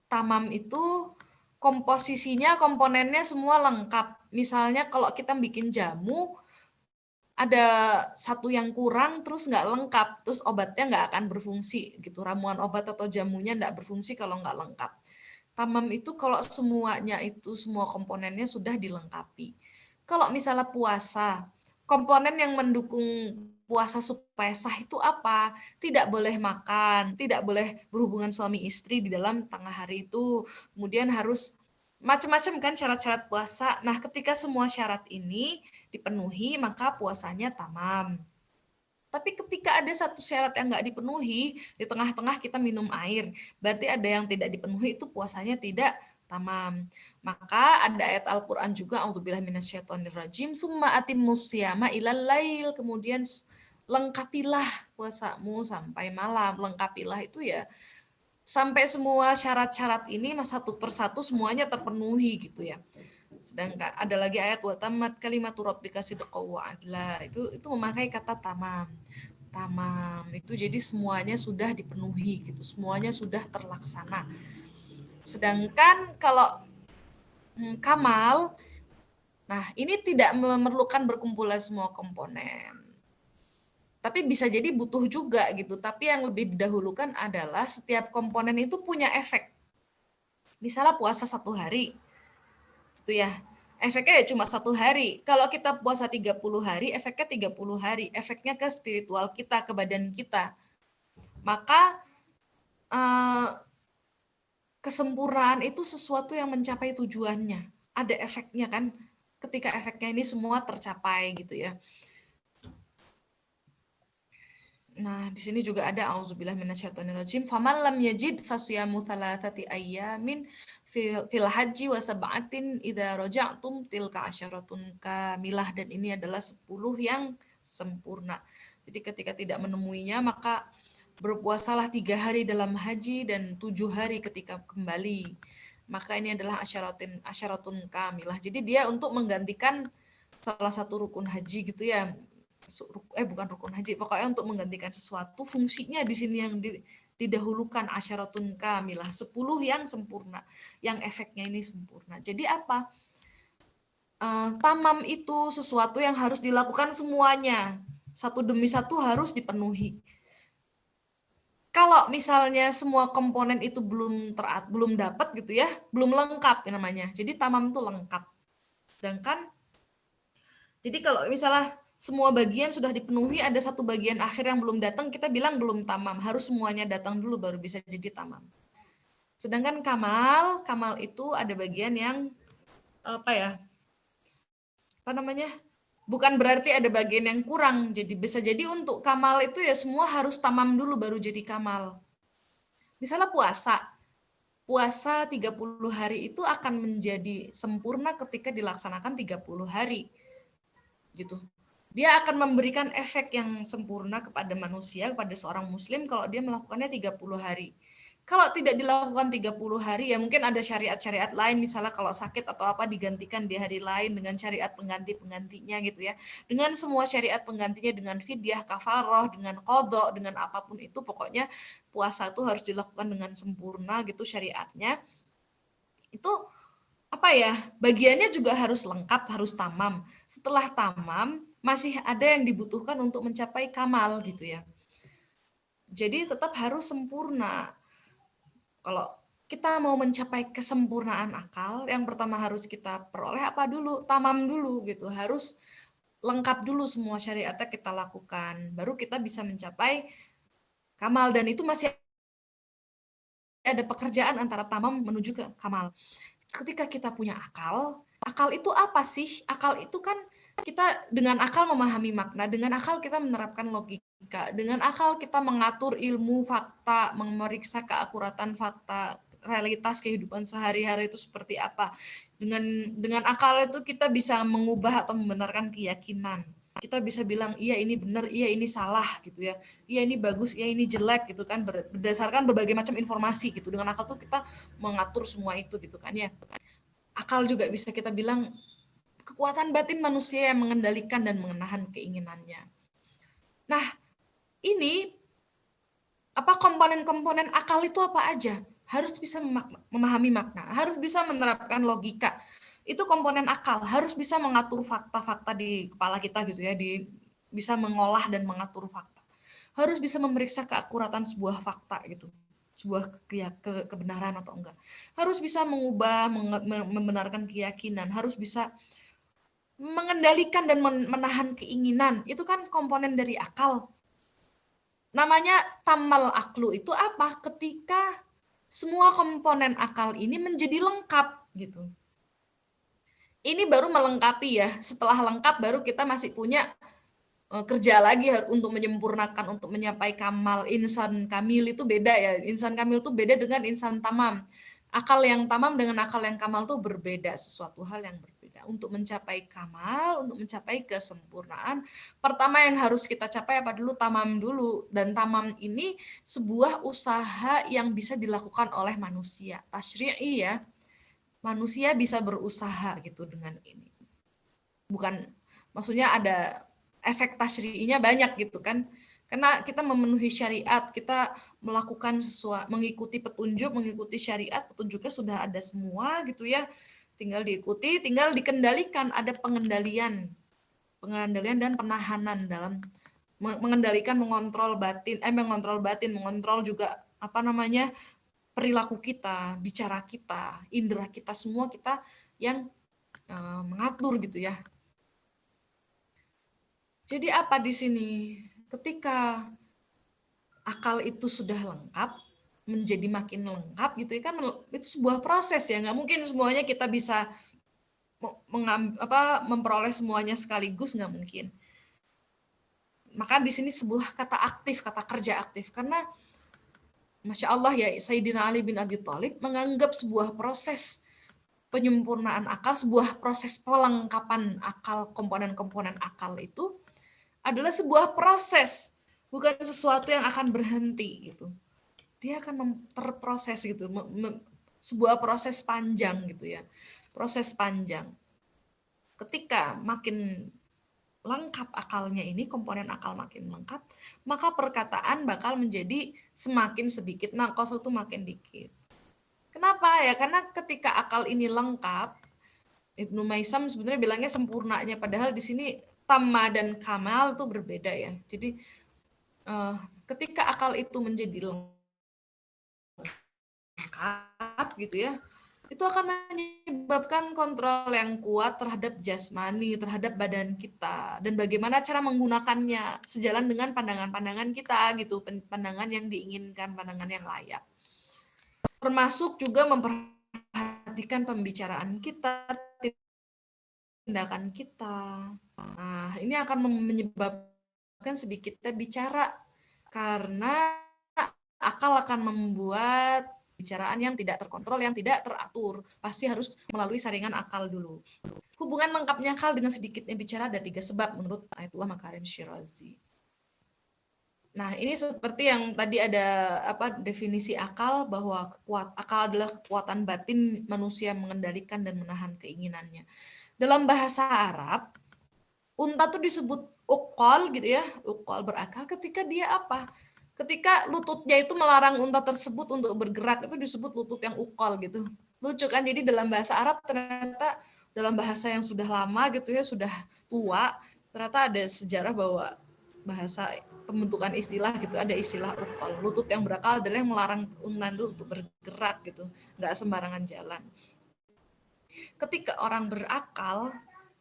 tamam itu komposisinya, komponennya semua lengkap. Misalnya kalau kita bikin jamu, ada satu yang kurang, terus nggak lengkap, terus obatnya nggak akan berfungsi. Gitu. Ramuan obat atau jamunya nggak berfungsi kalau nggak lengkap. Tamam itu kalau semuanya itu, semua komponennya sudah dilengkapi. Kalau misalnya puasa, komponen yang mendukung puasa supaya sah itu apa? Tidak boleh makan, tidak boleh berhubungan suami istri di dalam tengah hari itu. Kemudian harus macam-macam kan syarat-syarat puasa. Nah, ketika semua syarat ini dipenuhi, maka puasanya tamam. Tapi ketika ada satu syarat yang nggak dipenuhi, di tengah-tengah kita minum air, berarti ada yang tidak dipenuhi, itu puasanya tidak tamam. Maka ada ayat Al-Quran juga, a'udzubillahi minasyaitonirrajim, summa atimmus syiyama ilal lail, kemudian lengkapilah puasamu sampai malam. Lengkapilah itu ya sampai semua syarat-syarat ini satu persatu semuanya terpenuhi gitu ya. Sedangkan ada lagi ayat wa tammat kalimatu rabbika sidqan wa adla. Itu memakai kata tamam. Tamam. Itu jadi semuanya sudah dipenuhi gitu. Semuanya sudah terlaksana. Sedangkan kalau kamal, nah ini tidak memerlukan berkumpulnya semua komponen. Tapi bisa jadi butuh juga gitu. Tapi yang lebih didahulukan adalah setiap komponen itu punya efek. Misalnya puasa 1 hari, itu ya efeknya ya cuma 1 hari. Kalau kita puasa 30 hari, efeknya 30 hari. Efeknya ke spiritual kita, ke badan kita. Maka kesempurnaan itu sesuatu yang mencapai tujuannya. Ada efeknya kan, ketika efeknya ini semua tercapai gitu ya. Nah, di sini juga ada auzubillah minasyaitonirrajim. Faman lam yajid fasyamu thalathati ayyamin fil haji wa sab'atin idza raja'tum tilka asyaratun kamilah, dan ini adalah 10 yang sempurna. Jadi ketika tidak menemuinya maka berpuasalah 3 hari dalam haji dan 7 hari ketika kembali. Maka ini adalah asyaratun kamilah. Jadi dia untuk menggantikan salah satu rukun haji gitu ya, bukan rukun haji, pokoknya untuk menggantikan sesuatu, fungsinya di sini yang didahulukan asyaratun kamilah, 10 yang sempurna, yang efeknya ini sempurna. Jadi apa? Tamam itu sesuatu yang harus dilakukan semuanya, satu demi satu harus dipenuhi. Kalau misalnya semua komponen itu belum dapat gitu ya, belum lengkap namanya. Jadi tamam itu lengkap. Sedangkan jadi kalau misalnya semua bagian sudah dipenuhi, ada satu bagian akhir yang belum datang, kita bilang belum tamam. Harus semuanya datang dulu baru bisa jadi tamam. Sedangkan kamal itu ada bagian yang apa ya? Apa namanya? Bukan berarti ada bagian yang kurang. Jadi bisa jadi untuk kamal itu ya semua harus tamam dulu baru jadi kamal. Misalnya puasa 30 hari itu akan menjadi sempurna ketika dilaksanakan 30 hari. Gitu. Dia akan memberikan efek yang sempurna kepada manusia, kepada seorang muslim kalau dia melakukannya 30 hari. Kalau tidak dilakukan 30 hari, ya mungkin ada syariat-syariat lain, misalnya kalau sakit atau apa digantikan di hari lain dengan syariat pengganti-penggantinya gitu ya. Dengan semua syariat penggantinya, dengan fidyah, kafaroh, dengan qadha, dengan apapun itu, pokoknya puasa itu harus dilakukan dengan sempurna gitu syariatnya. Itu apa ya, bagiannya juga harus lengkap, harus tamam. Setelah tamam, masih ada yang dibutuhkan untuk mencapai kamal gitu ya. Jadi tetap harus sempurna. Kalau kita mau mencapai kesempurnaan akal, yang pertama harus kita peroleh apa dulu? Tamam dulu gitu. Harus lengkap dulu semua syariatnya kita lakukan. Baru kita bisa mencapai kamal, dan itu masih ada pekerjaan antara tamam menuju ke kamal. Ketika kita punya akal, akal itu apa sih? Akal itu kan kita dengan akal memahami makna, dengan akal kita menerapkan logika, dengan akal kita mengatur ilmu fakta, memeriksa keakuratan fakta, realitas kehidupan sehari-hari itu seperti apa. Dengan akal itu kita bisa mengubah atau membenarkan keyakinan. Kita bisa bilang iya ini benar, iya ini salah gitu ya. Iya ini bagus, iya ini jelek gitu kan berdasarkan berbagai macam informasi gitu. Dengan akal tuh kita mengatur semua itu gitu kan ya. Akal juga bisa kita bilang kekuatan batin manusia yang mengendalikan dan menahan keinginannya. Nah, ini apa komponen-komponen akal itu apa aja? Harus bisa memahami makna, harus bisa menerapkan logika. Itu komponen akal, harus bisa mengatur fakta-fakta di kepala kita gitu ya, bisa mengolah dan mengatur fakta. Harus bisa memeriksa keakuratan sebuah fakta gitu, sebuah kebenaran atau enggak. Harus bisa mengubah, membenarkan keyakinan, harus bisa mengendalikan dan menahan keinginan. Itu kan komponen dari akal. Namanya tamal aklu itu apa? Ketika semua komponen akal ini menjadi lengkap gitu. Ini baru melengkapi ya. Setelah lengkap baru kita masih punya kerja lagi untuk menyempurnakan, untuk menyapai kamal. Insan kamil itu beda ya. Insan kamil itu beda dengan insan tamam. Akal yang tamam dengan akal yang kamal itu berbeda, sesuatu hal yang berbeda. Untuk mencapai kamal, untuk mencapai kesempurnaan, pertama yang harus kita capai apa dulu? Tamam dulu. Dan tamam ini sebuah usaha yang bisa dilakukan oleh manusia. Tasyri'i ya. Manusia bisa berusaha gitu dengan ini. Bukan, maksudnya ada efek tasyri'inya banyak gitu kan. Karena kita memenuhi syariat, kita melakukan sesuatu, mengikuti petunjuk, mengikuti syariat, petunjuknya sudah ada semua gitu ya. Tinggal diikuti, tinggal dikendalikan, ada pengendalian dan penahanan dalam mengendalikan, mengontrol batin, mengontrol juga apa namanya perilaku kita, bicara kita, indera kita, semua kita yang mengatur gitu ya. Jadi apa di sini? Ketika akal itu sudah lengkap, menjadi makin lengkap gitu ya kan, itu sebuah proses ya, nggak mungkin semuanya kita bisa memperoleh semuanya sekaligus, nggak mungkin. Maka di sini sebuah kata aktif, kata kerja aktif, karena Masya Allah ya, Sayyidina Ali bin Abi Thalib menganggap sebuah proses penyempurnaan akal, sebuah proses pelengkapan akal, komponen-komponen akal itu adalah sebuah proses, bukan sesuatu yang akan berhenti gitu. Dia akan terproses gitu, sebuah proses panjang gitu ya, proses panjang. Ketika makin lengkap akalnya ini, komponen akal makin lengkap, maka perkataan bakal menjadi semakin sedikit, naqas itu makin dikit. Kenapa ya? Karena ketika akal ini lengkap, Ibnu Maisam sebenarnya bilangnya sempurnanya, padahal di sini tamma dan kamal itu berbeda ya. Jadi ketika akal itu menjadi lengkap gitu ya, itu akan menyebabkan kontrol yang kuat terhadap jasmani, terhadap badan kita, dan bagaimana cara menggunakannya sejalan dengan pandangan-pandangan kita gitu, pandangan yang diinginkan, pandangan yang layak. Termasuk juga memperhatikan pembicaraan kita, tindakan kita. Nah, ini akan menyebabkan sedikitnya bicara karena akal akan membuat bicaraan yang tidak terkontrol, yang tidak teratur. Pasti harus melalui saringan akal dulu. Hubungan lengkapnya akal dengan sedikitnya bicara ada 3 sebab menurut Ayatullah Makarim Syirazi. Nah, ini seperti yang tadi ada definisi akal, bahwa akal adalah kekuatan batin manusia mengendalikan dan menahan keinginannya. Dalam bahasa Arab, unta tuh disebut uqal gitu ya, uqal berakal ketika dia apa? Ketika lututnya itu melarang unta tersebut untuk bergerak, itu disebut lutut yang uqal gitu. Lucu kan? Jadi dalam bahasa Arab ternyata dalam bahasa yang sudah lama gitu ya, sudah tua, ternyata ada sejarah bahwa bahasa pembentukan istilah gitu, ada istilah uqal. Lutut yang berakal adalah yang melarang unta itu untuk bergerak gitu, nggak sembarangan jalan. Ketika orang berakal,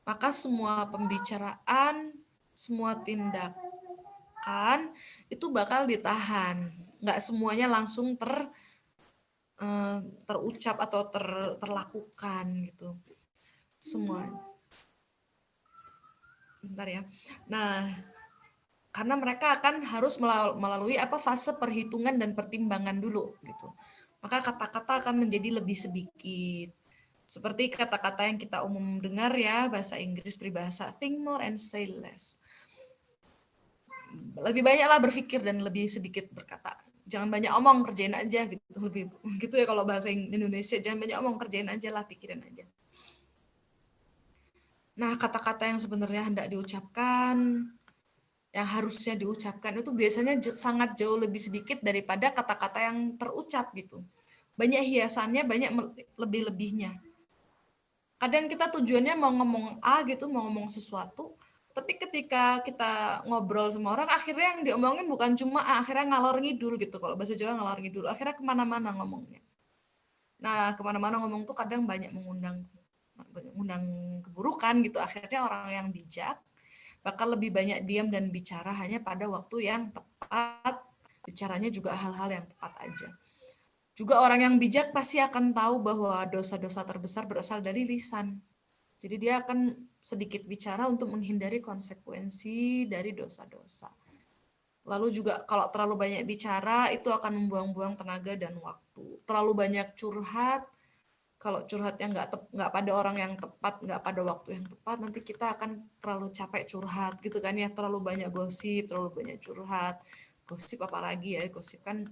maka semua pembicaraan, semua tindakan itu bakal ditahan. Nggak semuanya langsung terucap atau terlakukan gitu semua. Bentar ya. Nah, karena mereka akan harus melalui fase perhitungan dan pertimbangan dulu gitu. Maka kata-kata akan menjadi lebih sedikit. Seperti kata-kata yang kita umum dengar ya, bahasa Inggris peribahasa think more and say less. Lebih banyaklah berpikir dan lebih sedikit berkata. Jangan banyak omong, kerjain aja gitu. Lebih gitu ya kalau bahasa Indonesia, jangan banyak omong, kerjain aja lah, pikirin aja. Nah, kata-kata yang sebenarnya hendak diucapkan, yang harusnya diucapkan itu biasanya sangat jauh lebih sedikit daripada kata-kata yang terucap gitu. Banyak hiasannya, banyak lebih-lebihnya. Kadang kita tujuannya mau ngomong A gitu, mau ngomong sesuatu, tapi ketika kita ngobrol sama orang, akhirnya yang diomongin bukan cuma A, akhirnya ngalor ngidul gitu. Kalau bahasa Jawa ngalor ngidul, akhirnya kemana-mana ngomongnya. Nah, kemana-mana ngomong tuh kadang banyak mengundang keburukan gitu. Akhirnya orang yang bijak bakal lebih banyak diam dan bicara hanya pada waktu yang tepat, bicaranya juga hal-hal yang tepat aja. Juga orang yang bijak pasti akan tahu bahwa dosa-dosa terbesar berasal dari lisan. Jadi dia akan sedikit bicara untuk menghindari konsekuensi dari dosa-dosa. Lalu juga kalau terlalu banyak bicara itu akan membuang-buang tenaga dan waktu. Terlalu banyak curhat, kalau curhatnya nggak pada orang yang tepat, nggak pada waktu yang tepat, nanti kita akan terlalu capek curhat gitu kan ya, terlalu banyak gosip, terlalu banyak curhat. Gosip apalagi ya, gosip kan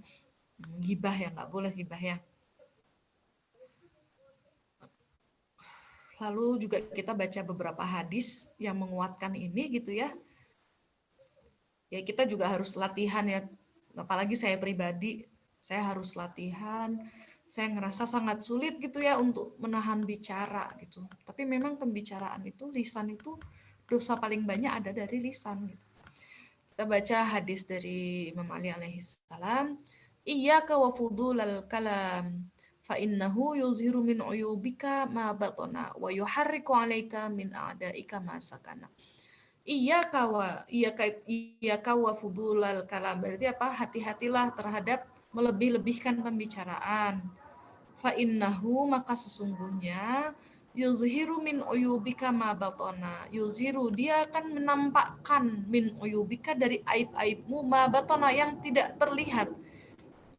gibah ya, nggak boleh gibah ya. Lalu juga kita baca beberapa hadis yang menguatkan ini gitu ya. Ya kita juga harus latihan ya, apalagi saya pribadi, saya harus latihan. Saya ngerasa sangat sulit gitu ya untuk menahan bicara gitu. Tapi memang pembicaraan itu, lisan itu dosa paling banyak ada dari lisan gitu. Kita baca hadis dari Imam Ali alaihi salam, iyyaka wa fudulal kalam fa innahu yuzhiru min uyubika ma batana wa yuharriku 'alaika min a'daika ma sakana. Iya kawa fudulal kalam, berarti apa? Hati-hatilah terhadap melebih-lebihkan pembicaraan. Fa innahu, maka sesungguhnya yuzhiru min uyubika ma batona. Yuzhiru, dia akan menampakkan min uyubika dari aib-aibmu ma batona yang tidak terlihat.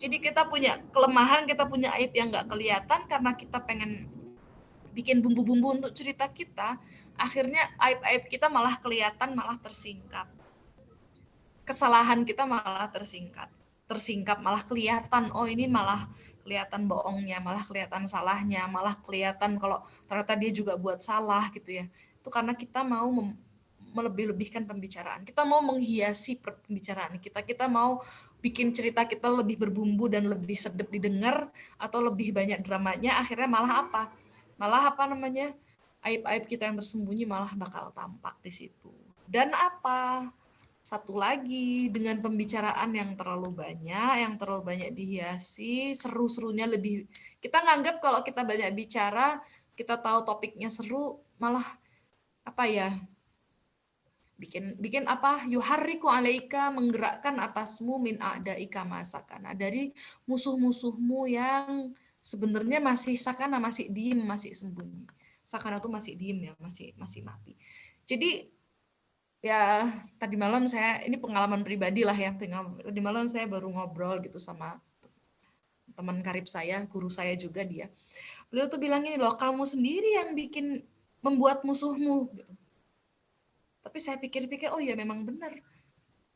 Jadi kita punya kelemahan, kita punya aib yang nggak kelihatan karena kita pengen bikin bumbu-bumbu untuk cerita kita, akhirnya aib-aib kita malah kelihatan, malah tersingkap. Kesalahan kita malah tersingkap malah kelihatan, oh ini malah kelihatan bohongnya, malah kelihatan salahnya, malah kelihatan kalau ternyata dia juga buat salah gitu ya. Itu karena kita mau melebih-lebihkan pembicaraan. Kita mau menghiasi pembicaraan kita. Kita mau bikin cerita kita lebih berbumbu dan lebih sedap didengar atau lebih banyak dramanya, akhirnya malah apa? Malah apa namanya? Aib-aib kita yang tersembunyi malah bakal tampak di situ. Dan apa? Satu lagi, dengan pembicaraan yang terlalu banyak dihiasi, seru-serunya lebih, kita nganggap kalau kita banyak bicara, kita tahu topiknya seru, malah apa ya, bikin apa, yuharriku alaika, menggerakkan atasmu min a'daika masakana, dari musuh-musuhmu yang sebenarnya masih sakana, masih diem, masih sembunyi. Sakana itu masih diem ya, masih mati. Jadi ya tadi malam saya, ini pengalaman pribadi lah ya, tadi malam saya baru ngobrol gitu sama teman karib saya, guru saya juga dia. Beliau tuh bilang ini loh, kamu sendiri yang bikin membuat musuhmu gitu. Tapi saya pikir-pikir, oh ya memang benar.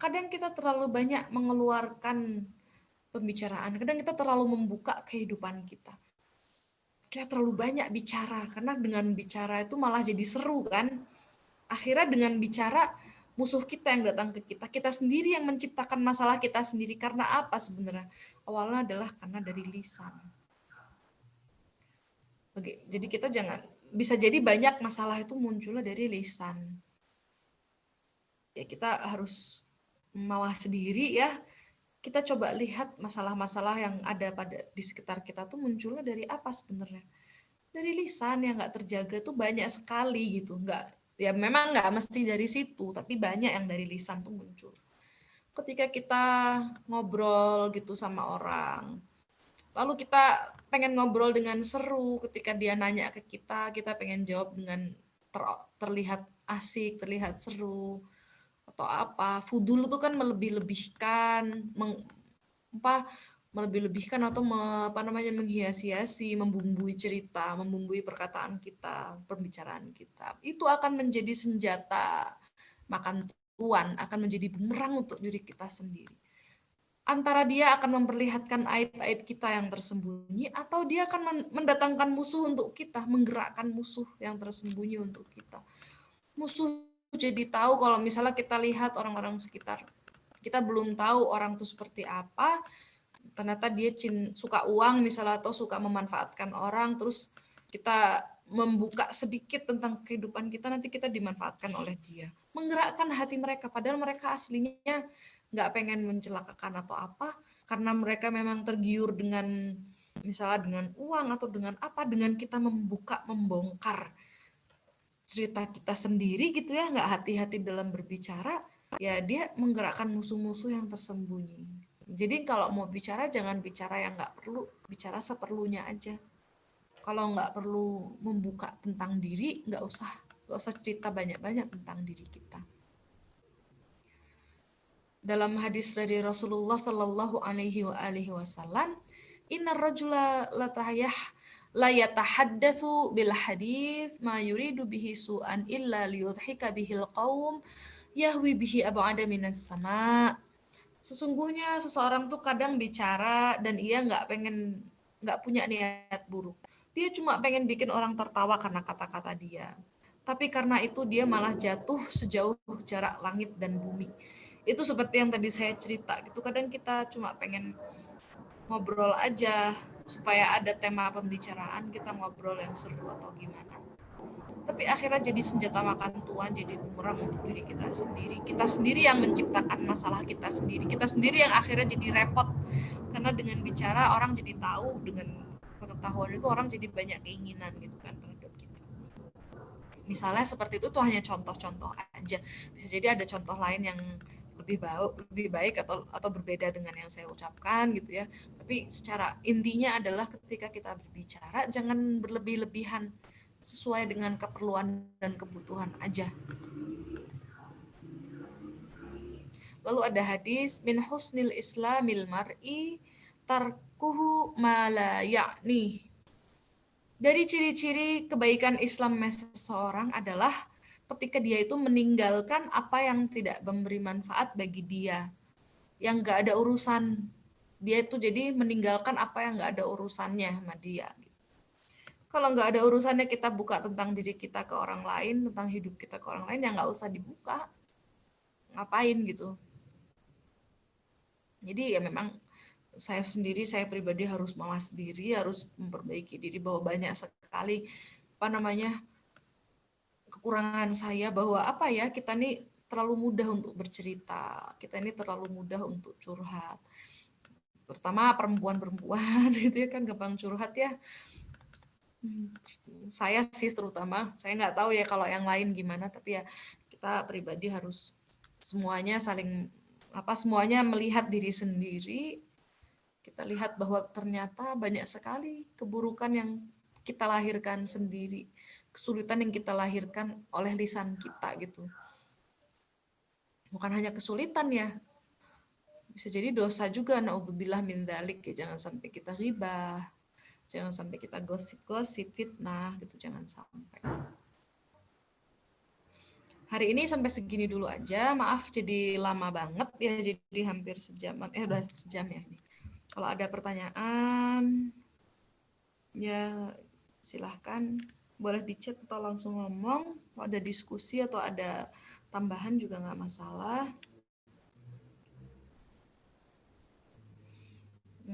Kadang kita terlalu banyak mengeluarkan pembicaraan, kadang kita terlalu membuka kehidupan kita. Kita terlalu banyak bicara, karena dengan bicara itu malah jadi seru kan. Akhirnya dengan bicara, musuh kita yang datang ke kita, kita sendiri yang menciptakan masalah kita sendiri. Karena apa sebenarnya? Awalnya adalah karena dari lisan. Jadi kita jangan, bisa jadi banyak masalah itu munculnya dari lisan. Ya kita harus mawas diri ya. Kita coba lihat masalah-masalah yang ada di sekitar kita tuh munculnya dari apa sebenarnya? Dari lisan yang nggak terjaga tuh banyak sekali gitu. Nggak, ya memang nggak mesti dari situ, tapi banyak yang dari lisan tuh muncul. Ketika kita ngobrol gitu sama orang, Lalu kita pengen ngobrol dengan seru, ketika dia nanya ke kita pengen jawab dengan terlihat asik, terlihat seru atau apa. Fudul itu kan melebih-lebihkan, apa melebih-lebihkan atau apa namanya menghias-hiasi, membumbui cerita, membumbui perkataan kita, pembicaraan kita. Itu akan menjadi senjata makan tuan, akan menjadi bumerang untuk diri kita sendiri. Antara dia akan memperlihatkan aib-aib kita yang tersembunyi, atau dia akan mendatangkan musuh untuk kita, menggerakkan musuh yang tersembunyi untuk kita. Musuh jadi tahu kalau misalnya kita lihat orang-orang sekitar, kita belum tahu orang itu seperti apa, ternyata dia suka uang misalnya atau suka memanfaatkan orang, terus kita membuka sedikit tentang kehidupan kita, nanti kita dimanfaatkan oleh dia, menggerakkan hati mereka, padahal mereka aslinya nggak pengen mencelakakan atau apa, karena mereka memang tergiur dengan misalnya dengan uang atau dengan apa, dengan kita membuka, membongkar cerita kita sendiri gitu ya, nggak hati-hati dalam berbicara, ya dia menggerakkan musuh-musuh yang tersembunyi. Jadi kalau mau bicara jangan bicara yang nggak perlu, bicara seperlunya aja. Kalau nggak perlu membuka tentang diri, nggak usah cerita banyak-banyak tentang diri kita. Dalam hadis dari Rasulullah Shallallahu Alaihi Wasallam, Inna rajula la yatahaddatsu bil hadits ma yuridu bihi su'an illa liyudhika bihil qaum yahwi bihi ab'ada minas sama. Sesungguhnya seseorang tuh kadang bicara dan ia nggak punya niat buruk. Dia cuma pengen bikin orang tertawa karena kata-kata dia. Tapi karena itu dia malah jatuh sejauh jarak langit dan bumi. Itu seperti yang tadi saya cerita gitu. Kadang kita cuma pengen ngobrol aja supaya ada tema pembicaraan, kita ngobrol yang seru atau gimana. Tapi akhirnya jadi senjata makan tuan, jadi bumerang untuk diri kita sendiri yang menciptakan masalah kita sendiri yang akhirnya jadi repot, karena dengan bicara orang jadi tahu, dengan pengetahuan itu orang jadi banyak keinginan gitu kan terhadap kita. Misalnya seperti itu tuh hanya contoh-contoh aja, bisa jadi ada contoh lain yang lebih baik atau berbeda dengan yang saya ucapkan gitu ya. Tapi secara intinya adalah ketika kita berbicara jangan berlebih-lebihan, sesuai dengan keperluan dan kebutuhan aja. Lalu ada hadis min husnil islamil mar'i tarkuhu ma la ya'ni. Dari ciri-ciri kebaikan Islam seseorang adalah ketika dia itu meninggalkan apa yang tidak memberi manfaat bagi dia, yang nggak ada urusan. Dia itu jadi meninggalkan apa yang nggak ada urusannya sama dia. Kalau nggak ada urusannya kita buka tentang diri kita ke orang lain, tentang hidup kita ke orang lain, ya nggak usah dibuka. Ngapain gitu. Jadi ya memang saya pribadi harus mawas diri, harus memperbaiki diri, bahwa banyak sekali apa namanya kekurangan saya, bahwa apa ya, kita nih terlalu mudah untuk bercerita, kita ini terlalu mudah untuk curhat, terutama perempuan-perempuan gitu ya kan gampang curhat ya. Saya sih terutama, saya nggak tahu ya kalau yang lain gimana, tapi ya kita pribadi harus semuanya semuanya melihat diri sendiri. Kita lihat bahwa ternyata banyak sekali keburukan yang kita lahirkan sendiri, kesulitan yang kita lahirkan oleh lisan kita gitu. Bukan hanya kesulitan ya, bisa jadi dosa juga, naudzubillah min dzalik ya. Jangan sampai kita ghibah, jangan sampai kita gosip-gosip, fitnah gitu, jangan sampai. Hari ini sampai segini dulu aja, maaf jadi lama banget ya, jadi hampir sejaman, udah sejam ya ini. Kalau ada pertanyaan ya silahkan, boleh di chat atau langsung ngomong. Kalau ada diskusi atau ada tambahan juga nggak masalah.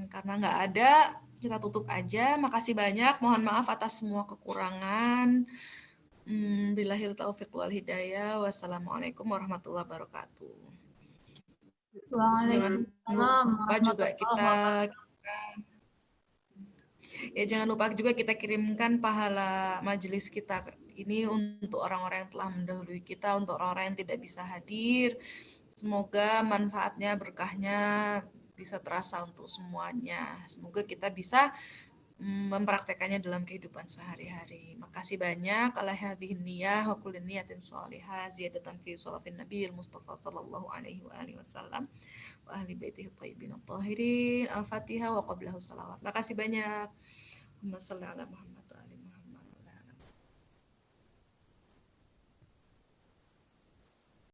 Karena nggak ada, kita tutup aja. Makasih banyak, mohon maaf atas semua kekurangan. Billahil taufiq wal hidayah. Wassalamualaikum warahmatullahi wabarakatuh. Jangan lupa juga jangan lupa juga kita kirimkan pahala majelis kita ini untuk orang-orang yang telah mendahului kita, untuk orang-orang yang tidak bisa hadir. Semoga manfaatnya, berkahnya bisa terasa untuk semuanya. Semoga kita bisa mempraktekannya dalam kehidupan sehari-hari. Makasih banyak. Ala hadhihi niyah wa kulli niyatin shalihah ziyadatan fi sharafin nabiyil Mustafa sallallahu alaihi wa alihi wasallam wa ahli baitihi thayyibin at-tahirin. Al-Fatihah wa qablahu salawat. Makasih banyak. Allahumma shalli ala Muhammad.